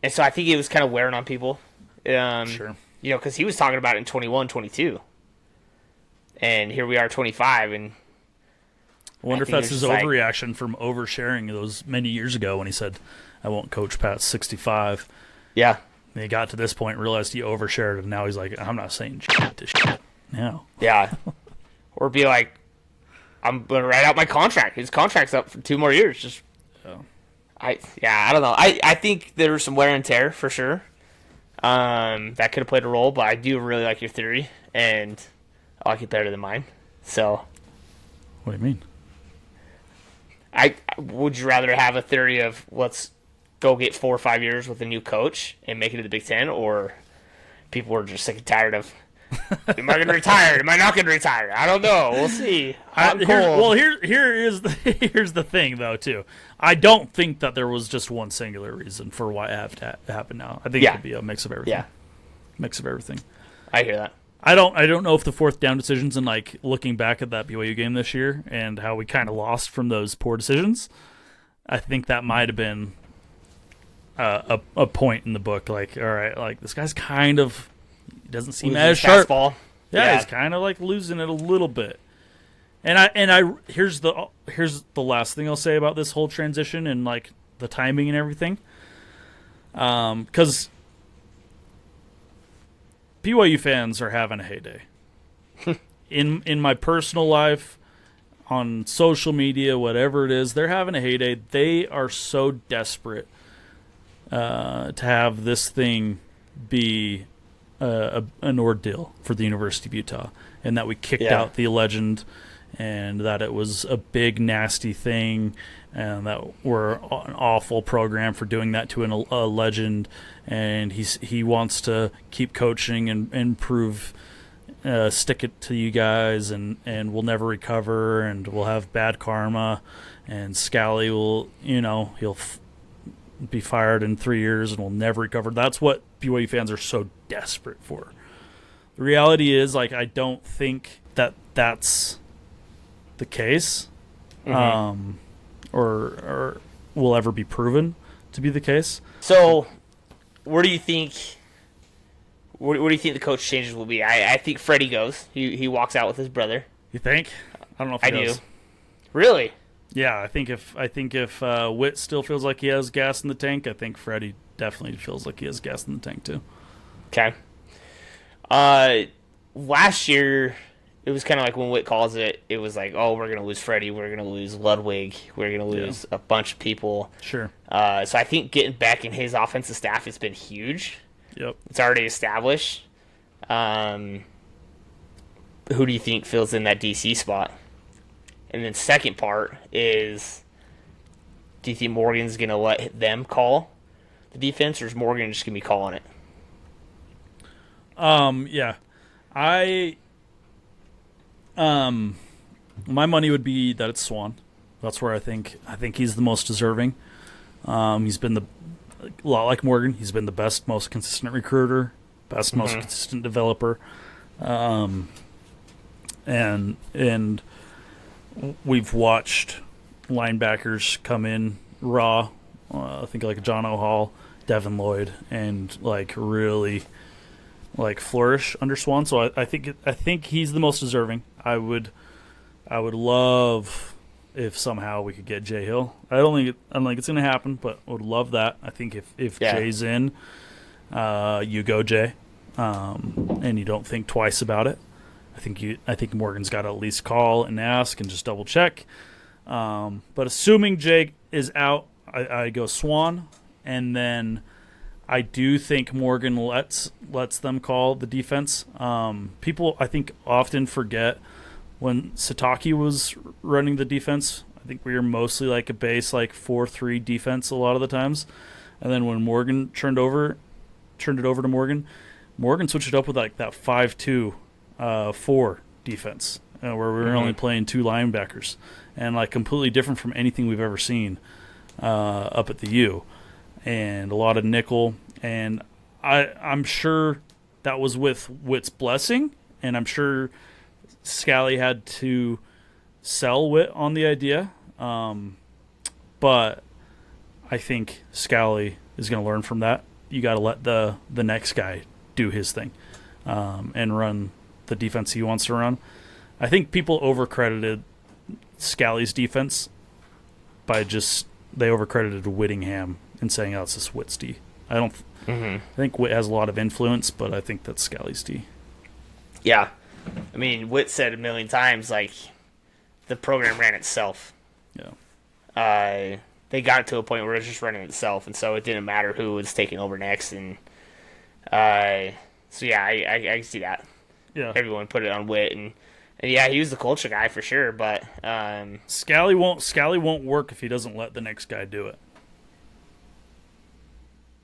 so I think it was kind of wearing on people. Sure. Because he was talking about it in 21, 22. And here we are, 25, and I wonder if that's his overreaction from oversharing those many years ago when he said, I won't coach past 65. Yeah. And he got to this point and realized he overshared, and now he's like, I'm not saying shit to shit now. Yeah. Or be like, I'm going to write out my contract. His contract's up for 2 more years. Just, I don't know. I think there was some wear and tear for sure. That could have played a role, but I do really like your theory, and I like it better than mine. So. What do you mean? Would you rather have a theory of let's go get 4 or 5 years with a new coach and make it to the Big Ten, or people are just sick and tired of, am I going to retire? Am I not going to retire? I don't know. We'll see. Here's the thing, though, too. I don't think that there was just one singular reason for why it had to happen now. I think it could be a mix of everything. Yeah. Mix of everything. I hear that. I don't know if the fourth down decisions and like looking back at that BYU game this year and how we kind of lost from those poor decisions, I think that might have been a point in the book. Like, all right, like this guy's kind of doesn't seem Losing as his sharp. fastball. Yeah, he's kind of like losing it a little bit. And here's the last thing I'll say about this whole transition and like the timing and everything. Because BYU fans are having a heyday. in my personal life, on social media, whatever it is, they're having a heyday. They are so desperate to have this thing be an ordeal for the University of Utah, and that we kicked out the legend, and that it was a big nasty thing, and that we're an awful program for doing that to a legend, and he wants to keep coaching and improve. Stick it to you guys, and we'll never recover, and we'll have bad karma, and Scally will, he'll be fired in 3 years and we'll never recover. That's what BYU fans are so desperate for. The reality is, like, I don't think that that's the case, or will ever be proven to be the case. So, where do you think? What do you think the coach changes will be? I think Freddie goes. He walks out with his brother. You think? I don't know if he does. do. Really? Yeah, I think if Witt still feels like he has gas in the tank, I think Freddie definitely feels like he has gas in the tank too. Okay. Last year, it was kind of like when Witt calls it. It was like, oh, we're gonna lose Freddie. We're gonna lose Ludwig. We're gonna lose a bunch of people. Sure. So I think getting back in his offensive staff has been huge. Yep. It's already established. Who do you think fills in that DC spot? And then second part is, do you think Morgan's going to let them call the defense, or is Morgan just going to be calling it? Yeah. My money would be that it's Swan. That's where I think he's the most deserving. He's been a lot like Morgan. He's been the best, most consistent recruiter, most consistent developer, and we've watched linebackers come in raw. I think like John O'Hall, Devin Lloyd, and like really like flourish under Swan. So I think he's the most deserving. I would love if somehow we could get Jay Hill. I don't think it's going to happen, but I would love that. I think if Jay's in, you go Jay, and you don't think twice about it. I think Morgan's got to at least call and ask and just double check. But assuming Jay is out, I go Swan, and then I do think Morgan lets them call the defense. People I think often forget. When Sataki was running the defense, I think we were mostly like a base, like 4-3 defense a lot of the times. And then when Morgan turned it over to Morgan switched it up with like that 5-2-4 defense, where we were only playing two linebackers, and like completely different from anything we've ever seen up at the U, and a lot of nickel. And I'm sure that was with Witt's blessing, and I'm sure Scally had to sell Witt on the idea, but I think Scally is going to learn from that. You got to let the next guy do his thing, and run the defense he wants to run. I think people overcredited Scally's defense by they overcredited Whittingham in saying, "Oh, it's just Witt's D." I think Witt has a lot of influence, but I think that's Scally's D. Yeah. I mean, Witt said a million times, like, the program ran itself. Yeah. They got it to a point where it was just running itself, and so it didn't matter who was taking over next. And so, yeah, I see that. Yeah. Everyone put it on Witt, and yeah, he was the culture guy for sure, but Scally won't work if he doesn't let the next guy do it.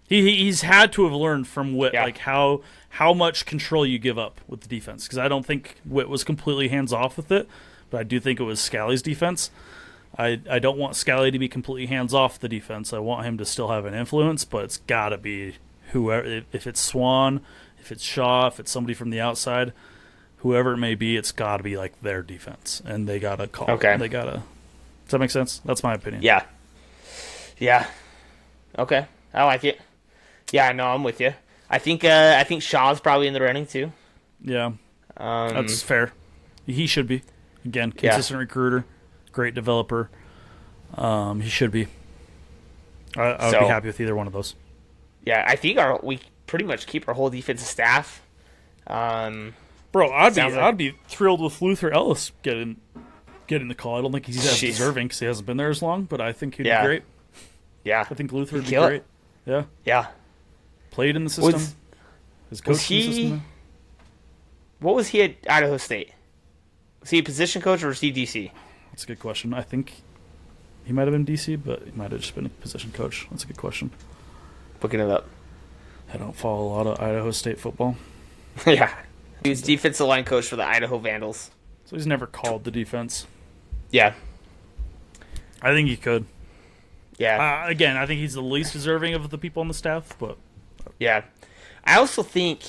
He's had to have learned from Witt, like how much control you give up with the defense, because I don't think Witt was completely hands off with it, but I do think it was Scally's defense. I don't want Scally to be completely hands off the defense. I want him to still have an influence, but it's got to be whoever. If it's Swan, if it's Shaw, if it's somebody from the outside, whoever it may be, it's got to be like their defense, and they got to call. Okay. They got to. Does that make sense? That's my opinion. Yeah. Okay. I like it. Yeah, no, I'm with you. I think Shaw's probably in the running too. Yeah, that's fair. He should be. Again, consistent recruiter, great developer. He should be. I would be happy with either one of those. Yeah, I think we pretty much keep our whole defensive staff. Bro, I'd be thrilled with Luther Ellis getting the call. I don't think he's as deserving because he hasn't been there as long, but I think he'd be great. Yeah, I think Luther would be great. Yeah, yeah. Played in the system. His coach in the system. What was he at Idaho State? Was he a position coach or was he DC? That's a good question. I think he might have been DC, but he might have just been a position coach. That's a good question. Looking it up. I don't follow a lot of Idaho State football. Yeah. He was defensive line coach for the Idaho Vandals. So he's never called the defense. Yeah. I think he could. Yeah. Again, I think he's the least deserving of the people on the staff, but... Yeah. I also think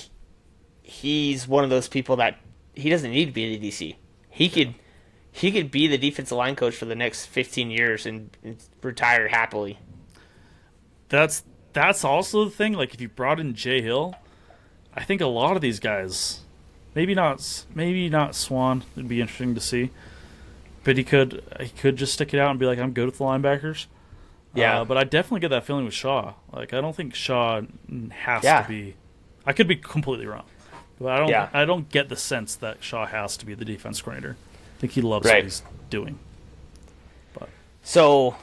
he's one of those people that he doesn't need to be the DC. He could be the defensive line coach for the next 15 years and retire happily. That's also the thing. Like, if you brought in Jay Hill, I think a lot of these guys, maybe not Swan, it'd be interesting to see, but he could just stick it out and be like, I'm good with the linebackers. Yeah. But I definitely get that feeling with Shaw. Like, I don't think Shaw has to be. I could be completely wrong, but I don't get the sense that Shaw has to be the defense coordinator. I think he loves what he's doing. But so,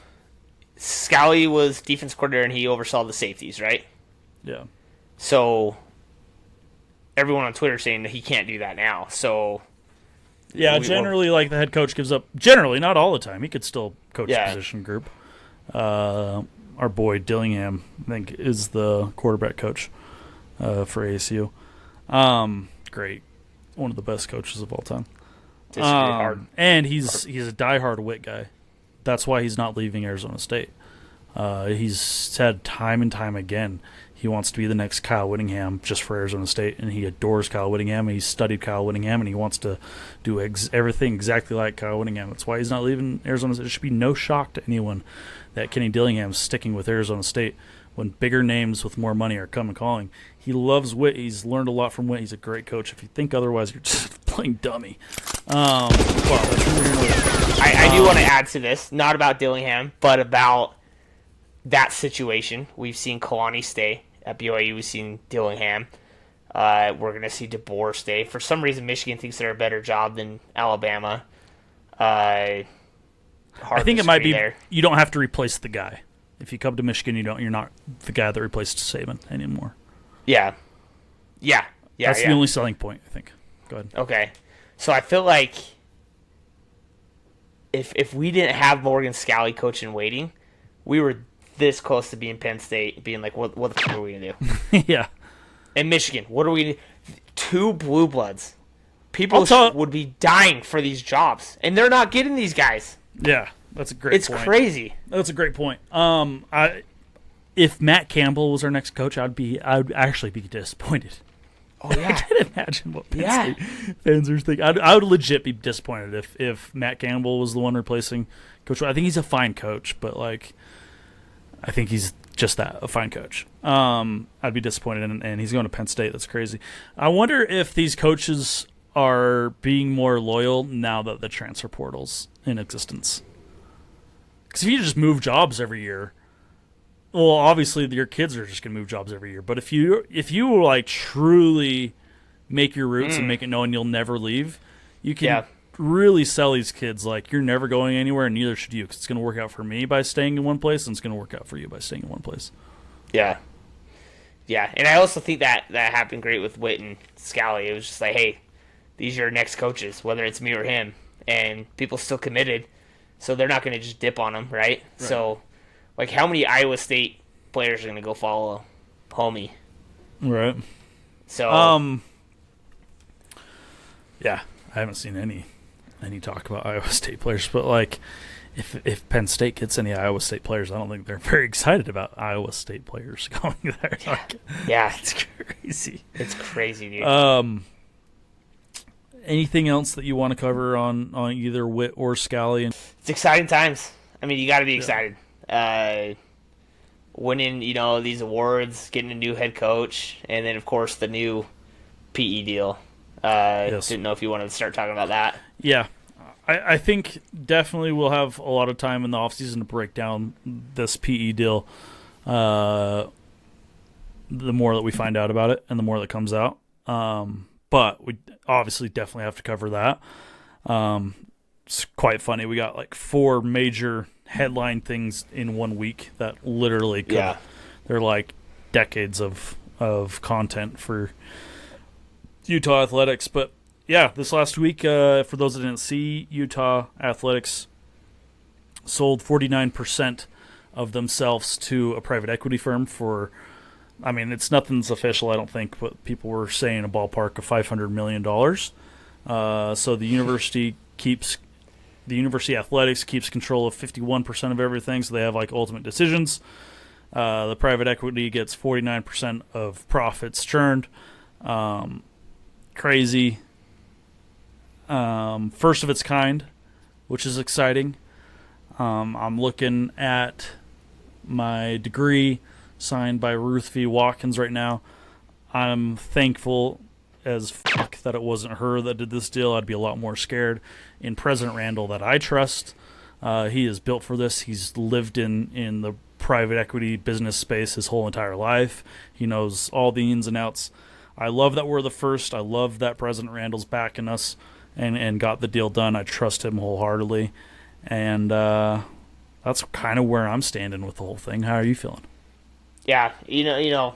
Scally was defense coordinator and he oversaw the safeties, right? Yeah. So, everyone on Twitter saying that he can't do that now. So, yeah, generally, like, the head coach gives up. Generally, not all the time. He could still coach the position group. Our boy Dillingham, I think, is the quarterback coach for ASU. Great, one of the best coaches of all time. And he's a diehard Witt guy. That's why he's not leaving Arizona State. He's said time and time again he wants to be the next Kyle Whittingham just for Arizona State, and he adores Kyle Whittingham, and he's studied Kyle Whittingham, and he wants to do everything exactly like Kyle Whittingham. That's why he's not leaving Arizona State. There should be no shock to anyone that Kenny Dillingham's sticking with Arizona State when bigger names with more money are coming calling. He loves Witt. He's learned a lot from Witt. He's a great coach. If you think otherwise, you're just playing dummy. I do want to add to this, not about Dillingham, but about that situation. We've seen Kalani stay at BYU. We've seen Dillingham. We're going to see DeBoer stay. For some reason, Michigan thinks they're a better job than Alabama. I think it might be there. You don't have to replace the guy. If you come to Michigan, you're not the guy that replaced Saban anymore. Yeah. That's the only selling point, I think. Go ahead. Okay. So I feel like if we didn't have Morgan Scally coaching waiting, we were this close to being Penn State, being like, what the fuck are we going to do? Yeah. And Michigan, what are we 2 blue bloods. People would be dying for these jobs, and they're not getting these guys. Yeah, that's a great point. It's crazy. That's a great point. If Matt Campbell was our next coach, I'd actually be disappointed. Oh yeah, I can't imagine what Penn State fans are thinking. I would legit be disappointed if Matt Campbell was the one replacing Coach. I think he's a fine coach, but like, I think he's just a fine coach. I'd be disappointed, and he's going to Penn State. That's crazy. I wonder if these coaches are being more loyal now that the transfer portal's in existence. Because if you just move jobs every year, well, obviously your kids are just going to move jobs every year. But if you like truly make your roots and make it known you'll never leave, you can really sell these kids like you're never going anywhere, and neither should you. Because it's going to work out for me by staying in one place, and it's going to work out for you by staying in one place. Yeah. Yeah, and I also think that happened great with Witt and Scally. It was just like, hey, these are your next coaches, whether it's me or him. And people still committed, so they're not going to just dip on them, right? So, like, how many Iowa State players are going to go follow homie? Right. So, yeah, I haven't seen any talk about Iowa State players, but like, if Penn State gets any Iowa State players, I don't think they're very excited about Iowa State players going there. Yeah, it's crazy. It's crazy, dude. Anything else that you want to cover on either Witt or Scally? It's exciting times. I mean, you got to be excited. winning, these awards, getting a new head coach, and then, of course, the new PE deal. Yes. Didn't know if you wanted to start talking about that. Yeah. I think definitely we'll have a lot of time in the offseason to break down this PE deal. The more that we find out about it and the more that comes out. But we obviously definitely have to cover that. It's quite funny. We got like 4 major headline things in 1 week that literally could, they're like decades of content for Utah athletics. But yeah, this last week, for those that didn't see, Utah athletics sold 49% of themselves to a private equity firm for, I mean, nothing's official, I don't think, but people were saying a ballpark of $500 million. So the university athletics keeps control of 51% of everything, so they have like ultimate decisions. The private equity gets 49% of profits churned. Crazy. First of its kind, which is exciting. I'm looking at my degree signed by Ruth V. Watkins right now. I'm thankful as fuck that it wasn't her that did this deal. I'd be a lot more scared. In President Randall that I trust, he is built for this. He's lived in the private equity business space his whole entire life. He knows all the ins and outs. I love that we're the first. I love that President Randall's backing us and got the deal done. I trust him wholeheartedly. And that's kind of where I'm standing with the whole thing. How are you feeling? Yeah, I'm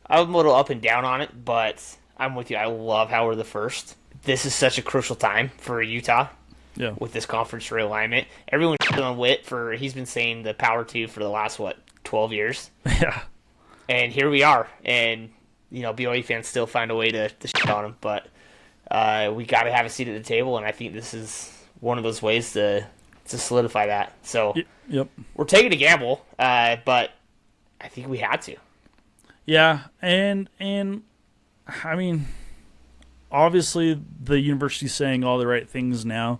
a little up and down on it, but I'm with you. I love how we're the first. This is such a crucial time for Utah. Yeah. With this conference realignment. Everyone's on Witt he's been saying the Power 2 for the last, 12 years? Yeah. And here we are. And, BYU fans still find a way to shit on him. But we got to have a seat at the table, and I think this is one of those ways to solidify that. So yep. We're taking a gamble, but I think we had to. Yeah, and I mean, obviously the university's saying all the right things now.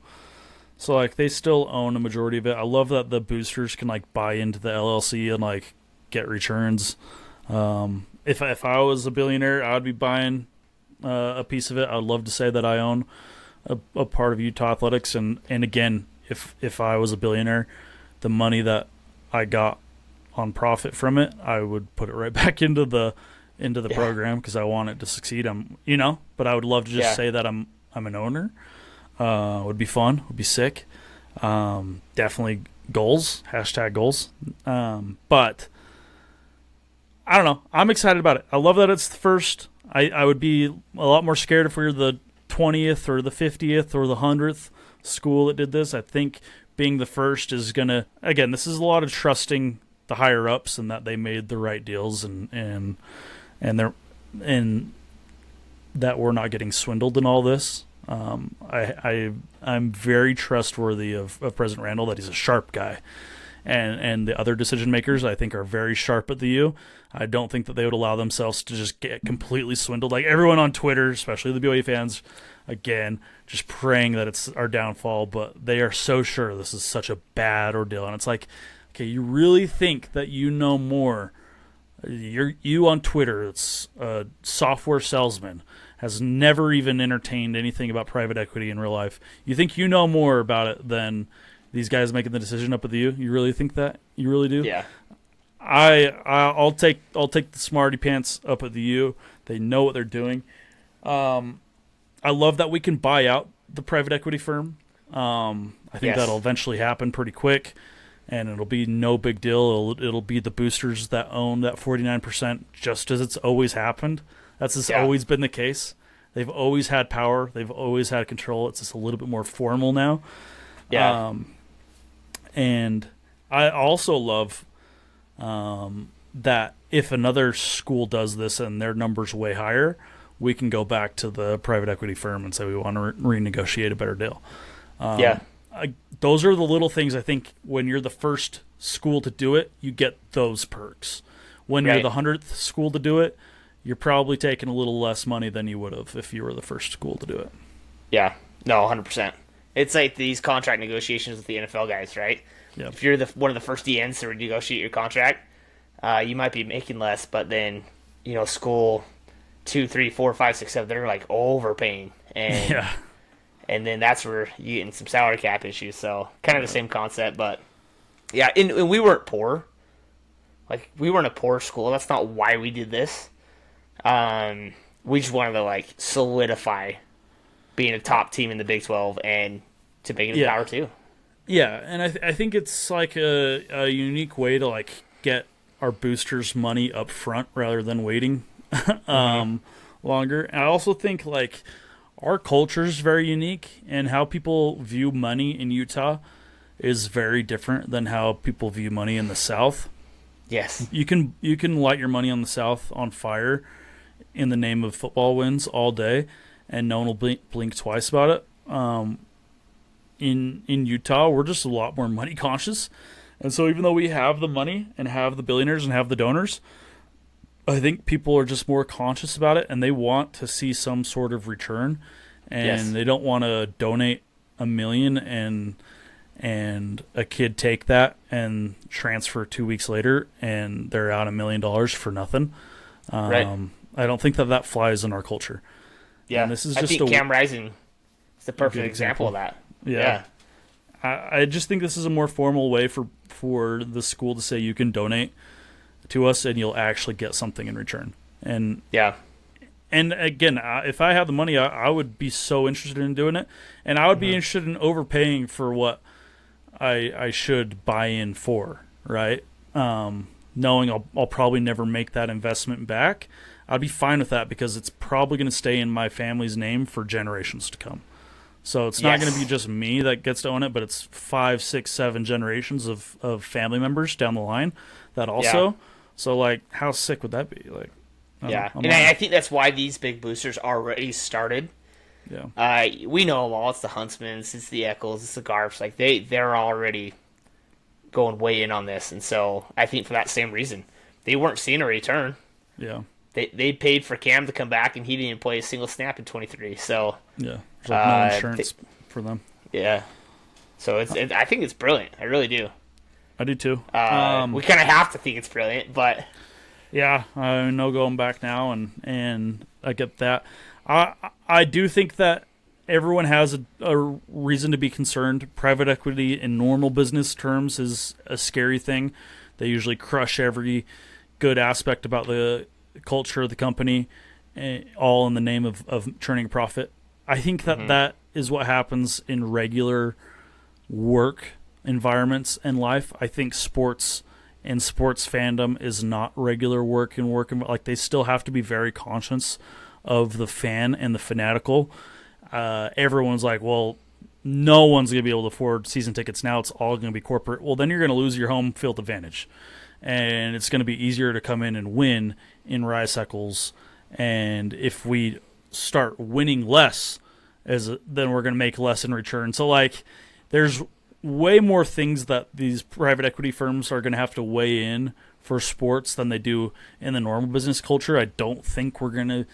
So, like, they still own a majority of it. I love that the boosters can, like, buy into the LLC and, like, get returns. If I was a billionaire, I would be buying a piece of it. I would love to say that I own a part of Utah athletics. And again, if I was a billionaire, the money that I got on profit from it, I would put it right back into the program because I want it to succeed. But I would love to just say that I'm an owner. Would be fun. Would be sick. Definitely goals. # goals. But I don't know. I'm excited about it. I love that it's the first. I would be a lot more scared if we were the 20th or the 50th or the 100th school that did this. I think being the first is going to, again, this is a lot of trusting the higher ups and that they made the right deals and that we're not getting swindled in all this. I'm very trustworthy of President Randall, that he's a sharp guy. And the other decision makers, I think, are very sharp at the U. I don't think that they would allow themselves to just get completely swindled. Like everyone on Twitter, especially the BYU fans, again, just praying that it's our downfall. But they are so sure this is such a bad ordeal. And it's like, okay, you really think that you know more? You on Twitter, it's a software salesman, has never even entertained anything about private equity in real life. You think you know more about it than these guys making the decision up at the U? You really think that? You really do? Yeah. I'll take the smarty pants up at the U. They know what they're doing. I love that we can buy out the private equity firm. I think that'll eventually happen pretty quick, and it'll be no big deal. It'll be the boosters that own that 49%, just as it's always happened. That's always been the case. They've always had power. They've always had control. It's just a little bit more formal now. Yeah. And I also love that if another school does this and their number's way higher, we can go back to the private equity firm and say we want to renegotiate a better deal. Those are the little things. I think when you're the first school to do it, you get those perks. When you're the 100th school to do it, you're probably taking a little less money than you would have if you were the first school to do it. Yeah. No, 100%. It's like these contract negotiations with the NFL guys, right? Yep. If you're one of the first DNs to renegotiate your contract, you might be making less, but then school 2, 3, 4, 5, 6, 7, they're like overpaying, and Yeah. and then that's where you get in some salary cap issues. So kind of the same concept, but yeah, and we weren't poor. Like, we weren't a poor school. That's not why we did this. We just wanted to like solidify being a top team in the Big 12 and to make it a Power 2. Yeah, and I think it's like a unique way to like get our boosters money up front rather than waiting longer. And I also think like our culture is very unique, and how people view money in Utah is very different than how people view money in the South. Yes. You can light your money on the South on fire in the name of football wins all day, and no one will blink twice about it. In Utah, we're just a lot more money conscious, and so even though we have the money and have the billionaires and have the donors, I think people are just more conscious about it, and they want to see some sort of return, and they don't want to donate $1 million and a kid take that and transfer 2 weeks later and they're out $1 million for nothing. Right. I don't think that flies in our culture. Yeah, and this is I just think Cam Rising is the perfect example of that. Yeah. I just think this is a more formal way for the school to say you can donate to us and you'll actually get something in return. And and again, if I had the money, I would be so interested in doing it, and I would be interested in overpaying for what I should buy in for, right? Knowing I'll probably never make that investment back, I'd be fine with that because it's probably going to stay in my family's name for generations to come. So it's not going to be just me that gets to own it, but it's 5, 6, 7 generations of family members down the line that also. Yeah. So like, how sick would that be? Like, I think that's why these big boosters already started. Yeah. We know them all. It's the Huntsmans, it's the Eccles, it's the Garps. Like they're already going way in on this, and so I think for that same reason, they weren't seeing a return. Yeah. They paid for Cam to come back, and he didn't play a single snap in 23. So yeah, there's like no insurance for them. Yeah. So I think it's brilliant. I really do. I do too. We kind of have to think it's brilliant, but yeah, no going back now, and I get that. I do think that everyone has a reason to be concerned. Private equity in normal business terms is a scary thing. They usually crush every good aspect about the culture of the company, all in the name of churning a profit. I think that is what happens in regular work environments in life. I think sports and sports fandom is not regular work and like they still have to be very conscious of the fan and the fanatical. Everyone's like, well, no one's going to be able to afford season tickets now. It's all going to be corporate. Well, then you're going to lose your home field advantage. And it's going to be easier to come in and win in Rice Eccles. And if we start winning less, then we're going to make less in return. So, like, there's way more things that these private equity firms are going to have to weigh in for sports than they do in the normal business culture. I don't think we're going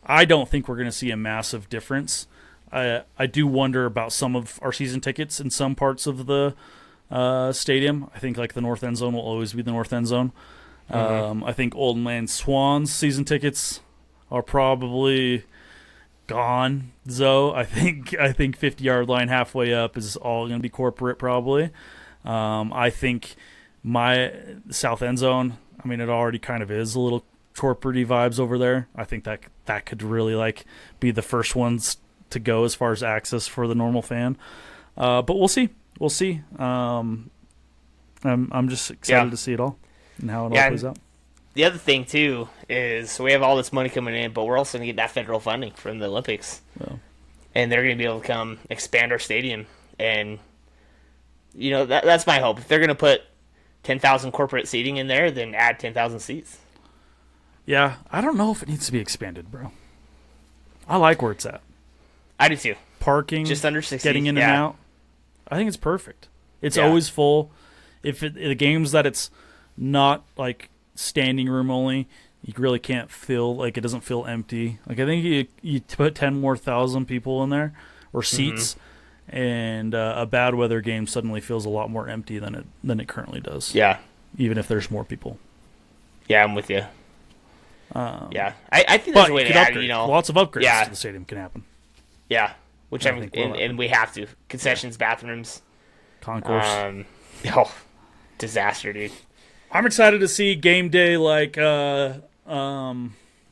to see a massive difference. I do wonder about some of our season tickets in some parts of the stadium. I think like the north end zone will always be the north end zone. I think Old Man Swans season tickets are probably gone. Zoe, I think 50-yard line halfway up is all going to be corporate probably. I think my south end zone, I mean, it already kind of is a little corporate-y vibes over there. I think that could really like be the first ones to go as far as access for the normal fan. But we'll see. I'm just excited to see it all and how it all plays out. The other thing too is so we have all this money coming in, but we're also going to get that federal funding from the Olympics, and they're going to be able to come expand our stadium. And that's my hope. If they're going to put 10,000 corporate seating in there, then add 10,000 seats. Yeah, I don't know if it needs to be expanded, bro. I like where it's at. I do too. Parking, just under 60, getting in and out. I think it's perfect. It's always full. If the games that it's not like standing room only, you really can't feel like it doesn't feel empty. Like I think you put 10,000 people in there or seats, and a bad weather game suddenly feels a lot more empty than it currently does. Yeah, even if there's more people. Yeah, I'm with you. Yeah, I think But there's a way to add, upgrade. Lots of upgrades Yeah. to the stadium can happen. Yeah, which I I mean, think will happen. and we have to. Concessions, bathrooms. Concourse. Oh, disaster, dude. I'm excited to see game day, like the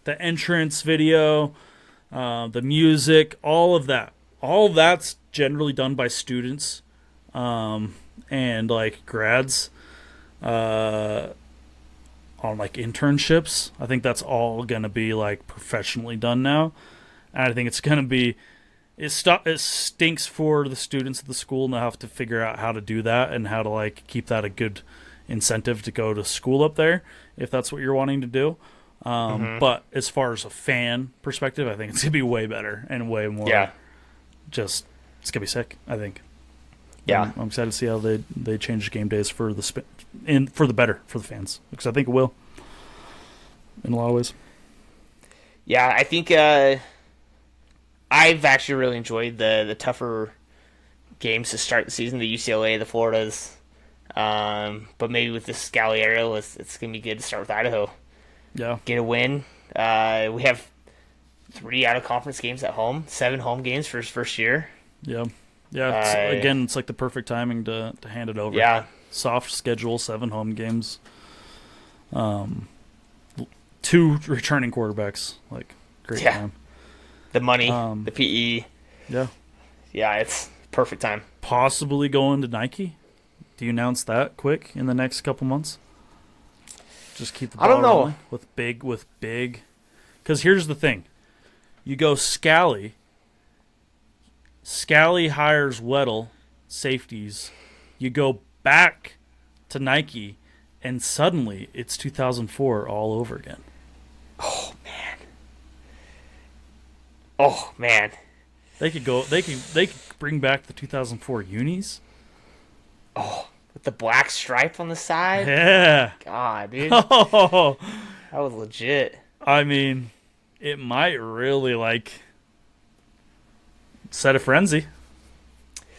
entrance video, the music, all of that. All of that's generally done by students and like grads on like internships. I think that's all gonna be like professionally done now, and I think it's gonna be. It stinks for the students at the school, and they have to figure out how to do that and how to like keep that a good incentive to go to school up there if that's what you're wanting to do. But as far as a fan perspective, I think it's gonna be way better and way more. Yeah. It's gonna be sick. I think. Yeah. I'm excited to see how they change game days for for the better for the fans, because I think it will in a lot of ways. Yeah, I think I've actually really enjoyed the tougher games to start the season, the UCLA, the Floridas. But maybe with this Scally area, it's going to be good to start with Idaho. Yeah. Get a win. We have 3 out-of-conference games at home, 7 home games for his first year. Yeah. Yeah. It's like the perfect timing to hand it over. Yeah. Soft schedule, 7 home games. 2 returning quarterbacks. Like, great time. The money, the PE. Yeah. Yeah, it's perfect time. Possibly going to Nike. Do you announce that quick in the next couple months? Just keep the ball I don't know. rolling with big. Because here's the thing. You go Scally. Scally hires Weddle, safeties. You go back to Nike, and suddenly it's 2004 all over again. Oh, man. They could bring back the 2004 unis. Oh, with the black stripe on the side? Yeah. God, dude. Oh, That was legit. I mean, it might really like set a frenzy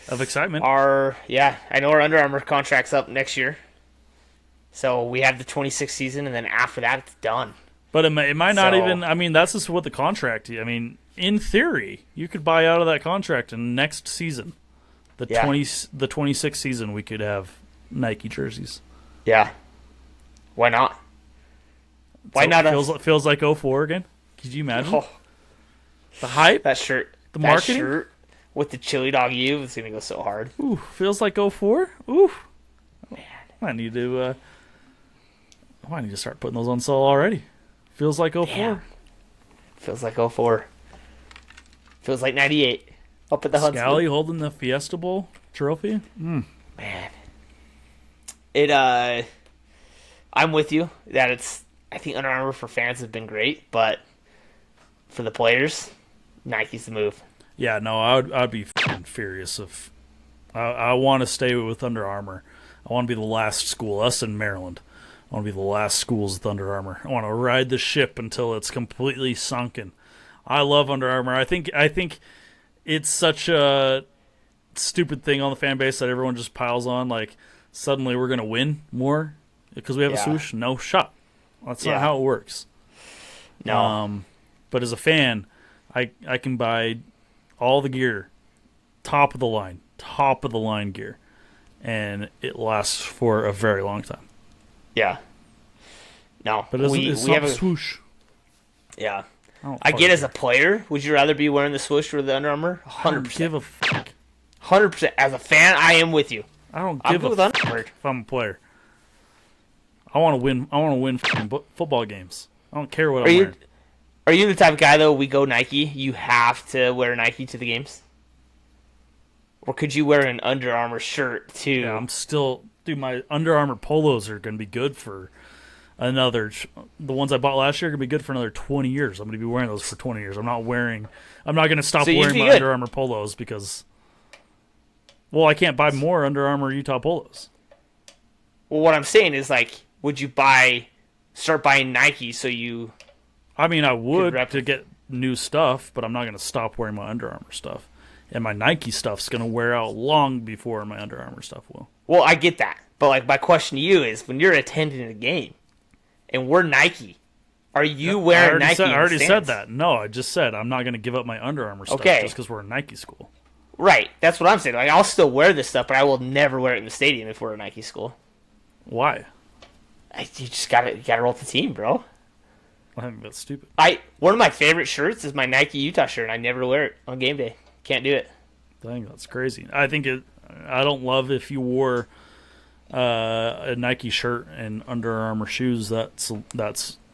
of excitement. I know our Under Armour contract's up next year. So we have the 26th season, and then after that, it's done. But it might not even. I mean, that's just what the contract. I mean, in theory, you could buy out of that contract, and next season, the 26th season, we could have Nike jerseys. Yeah. Why not? Why not? Feels like 04 again. Could you imagine Oh, the hype? that shirt. The marketing? That shirt with the chili dog U is gonna go so hard. Ooh, feels like 04. Ooh, man, I need to start putting those on sale already. Feels like 04. Damn. Feels like 04. Feels like 98. Up at the Huntsville. Scally holding the Fiesta Bowl trophy. Man. I'm with you that I think Under Armour for fans has been great, but for the players, Nike's the move. Yeah, no, I'd be fucking furious if I want to stay with Under Armour. I want to be the last school, us in Maryland. I want to be the last schools with Under Armour. I want to ride the ship until it's completely sunken. I love Under Armour. I think it's such a stupid thing on the fan base that everyone just piles on. Like, suddenly we're going to win more because we have a swoosh. No shot. That's not how it works. No. But as a fan, I can buy all the gear, top of the line gear, and it lasts for a very long time. Yeah. No. But it's not a swoosh. Yeah. I get as a player, would you rather be wearing the swoosh or the Under Armour? 100%. I don't give a fuck. 100%. As a fan, I am with you. I don't give a fuck if I'm a player. I want to win. I want to win football games. I don't care what I'm wearing. Are you the type of guy, though, we go Nike, you have to wear Nike to the games? Or could you wear an Under Armour shirt, too? Yeah, I'm still... Dude, my Under Armour polos are going to be good for another... The ones I bought last year are going to be good for another 20 years. I'm going to be wearing those for 20 years. I'm not going to stop wearing my Under Armour polos because... Well, I can't buy more Under Armour Utah polos. Well, what I'm saying is, like, would you start buying Nike so you... I mean, I would to get new stuff, but I'm not going to stop wearing my Under Armour stuff. And my Nike stuff's going to wear out long before my Under Armour stuff will. Well, I get that. But, like, my question to you is, when you're attending a game, and we're Nike. Are you wearing Nike? I already said that. No, I just said I'm not going to give up my Under Armour stuff just because we're a Nike school. Right. That's what I'm saying. Like, I'll still wear this stuff, but I will never wear it in the stadium if we're a Nike school. Why? You just gotta roll with the team, bro. I think that's stupid. One of my favorite shirts is my Nike Utah shirt, and I never wear it on game day. Can't do it. I think that's crazy. I don't love if you wore a Nike shirt and Under Armour shoes. That's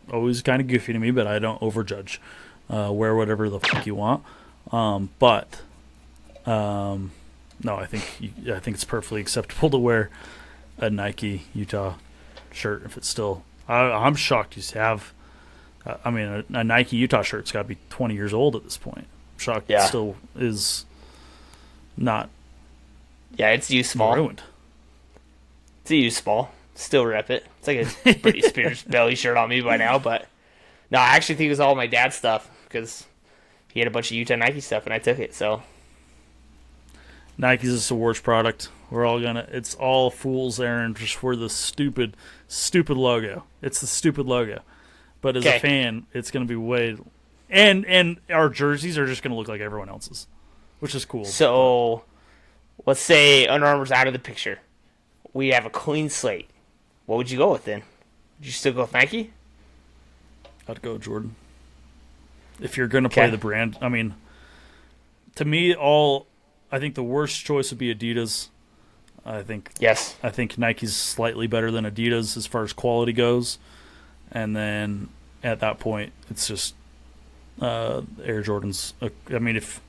always kind of goofy to me, but I don't overjudge. Wear whatever the fuck you want. No, I think it's perfectly acceptable to wear a Nike Utah shirt if it's still. I'm shocked you have. A Nike Utah shirt's got to be 20 years old at this point. I'm shocked it still is not. Yeah, it's useful. Ruined. It's a useful. Still rep it. It's like a Britney Spears belly shirt on me by now, but no, I actually think it was all my dad's stuff because he had a bunch of Utah Nike stuff and I took it. So Nike's just the worst product. We're all it's all fool's errand just for the stupid logo. It's the stupid logo. But as a fan, it's going to be way... And our jerseys are just going to look like everyone else's, which is cool. So, let's say Under Armour's out of the picture. We have a clean slate. What would you go with then? Would you still go with Nike? I'd go Jordan. If you're going to play the brand. I mean, to me, I think the worst choice would be Adidas. Yes. I think Nike's slightly better than Adidas as far as quality goes. And then at that point, it's just Air Jordans. I mean, if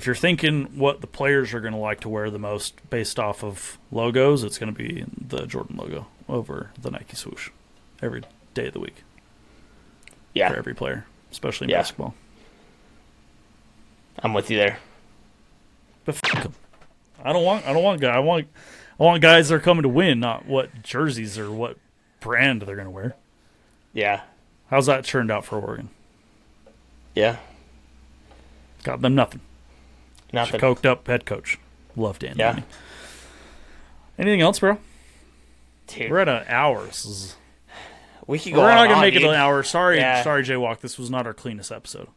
you're thinking what the players are going to like to wear the most based off of logos, it's going to be the Jordan logo over the Nike swoosh every day of the week. Yeah. For every player, especially in basketball. I'm with you there. But fuck them. I want guys that are coming to win, not what jerseys or what brand they're going to wear. Yeah. How's that turned out for Oregon? Yeah. Got them nothing. Nothing. Coked up head coach. Love Dan. Yeah. Lanning. Anything else, bro? Dude. We're at an hour. We could go We're not going to make dude. it an hour. Sorry, Jaywalk. This was not our cleanest episode.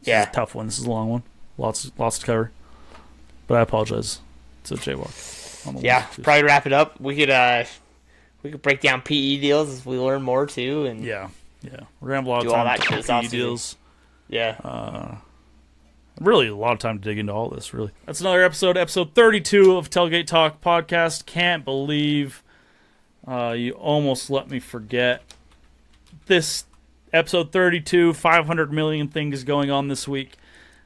This is a tough one. This is a long one. Lots to cover. But I apologize to Jaywalk. Yeah, probably wrap it up. We could break down PE deals as we learn more too, and we're gonna have a lot of time to talk PE deals. Yeah, really a lot of time to dig into all this. Really, that's another episode 32 of Tailgate Talk podcast. Can't believe you almost let me forget this episode 32. 500 million things going on this week.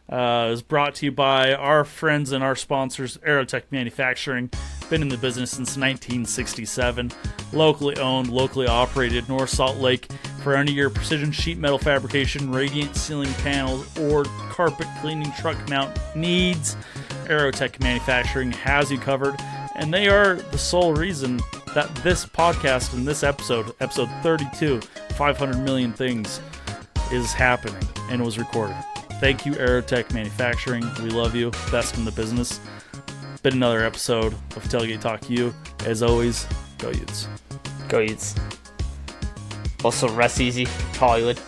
Is brought to you by our friends and our sponsors, Aerotech Manufacturing. Been in the business since 1967. Locally owned, locally operated, North Salt Lake. For any of your precision sheet metal fabrication, radiant ceiling panels, or carpet cleaning truck mount needs, Aerotech Manufacturing has you covered. And they are the sole reason that this podcast and this episode 32, 500 million things, is happening and was recorded. Thank you, Aerotech Manufacturing. We love you. Best in the business. Been another episode of Tailgate Talk U. As always, go Utes. Go Utes. Also, rest easy, Hollywood.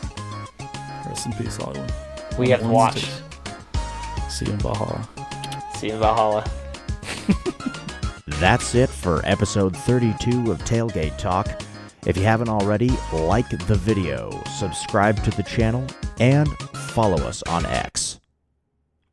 Rest in peace, Hollywood. We have to watch. See you in Valhalla. See you in Valhalla. That's it for episode 32 of Tailgate Talk. If you haven't already, like the video, subscribe to the channel, and follow us on X.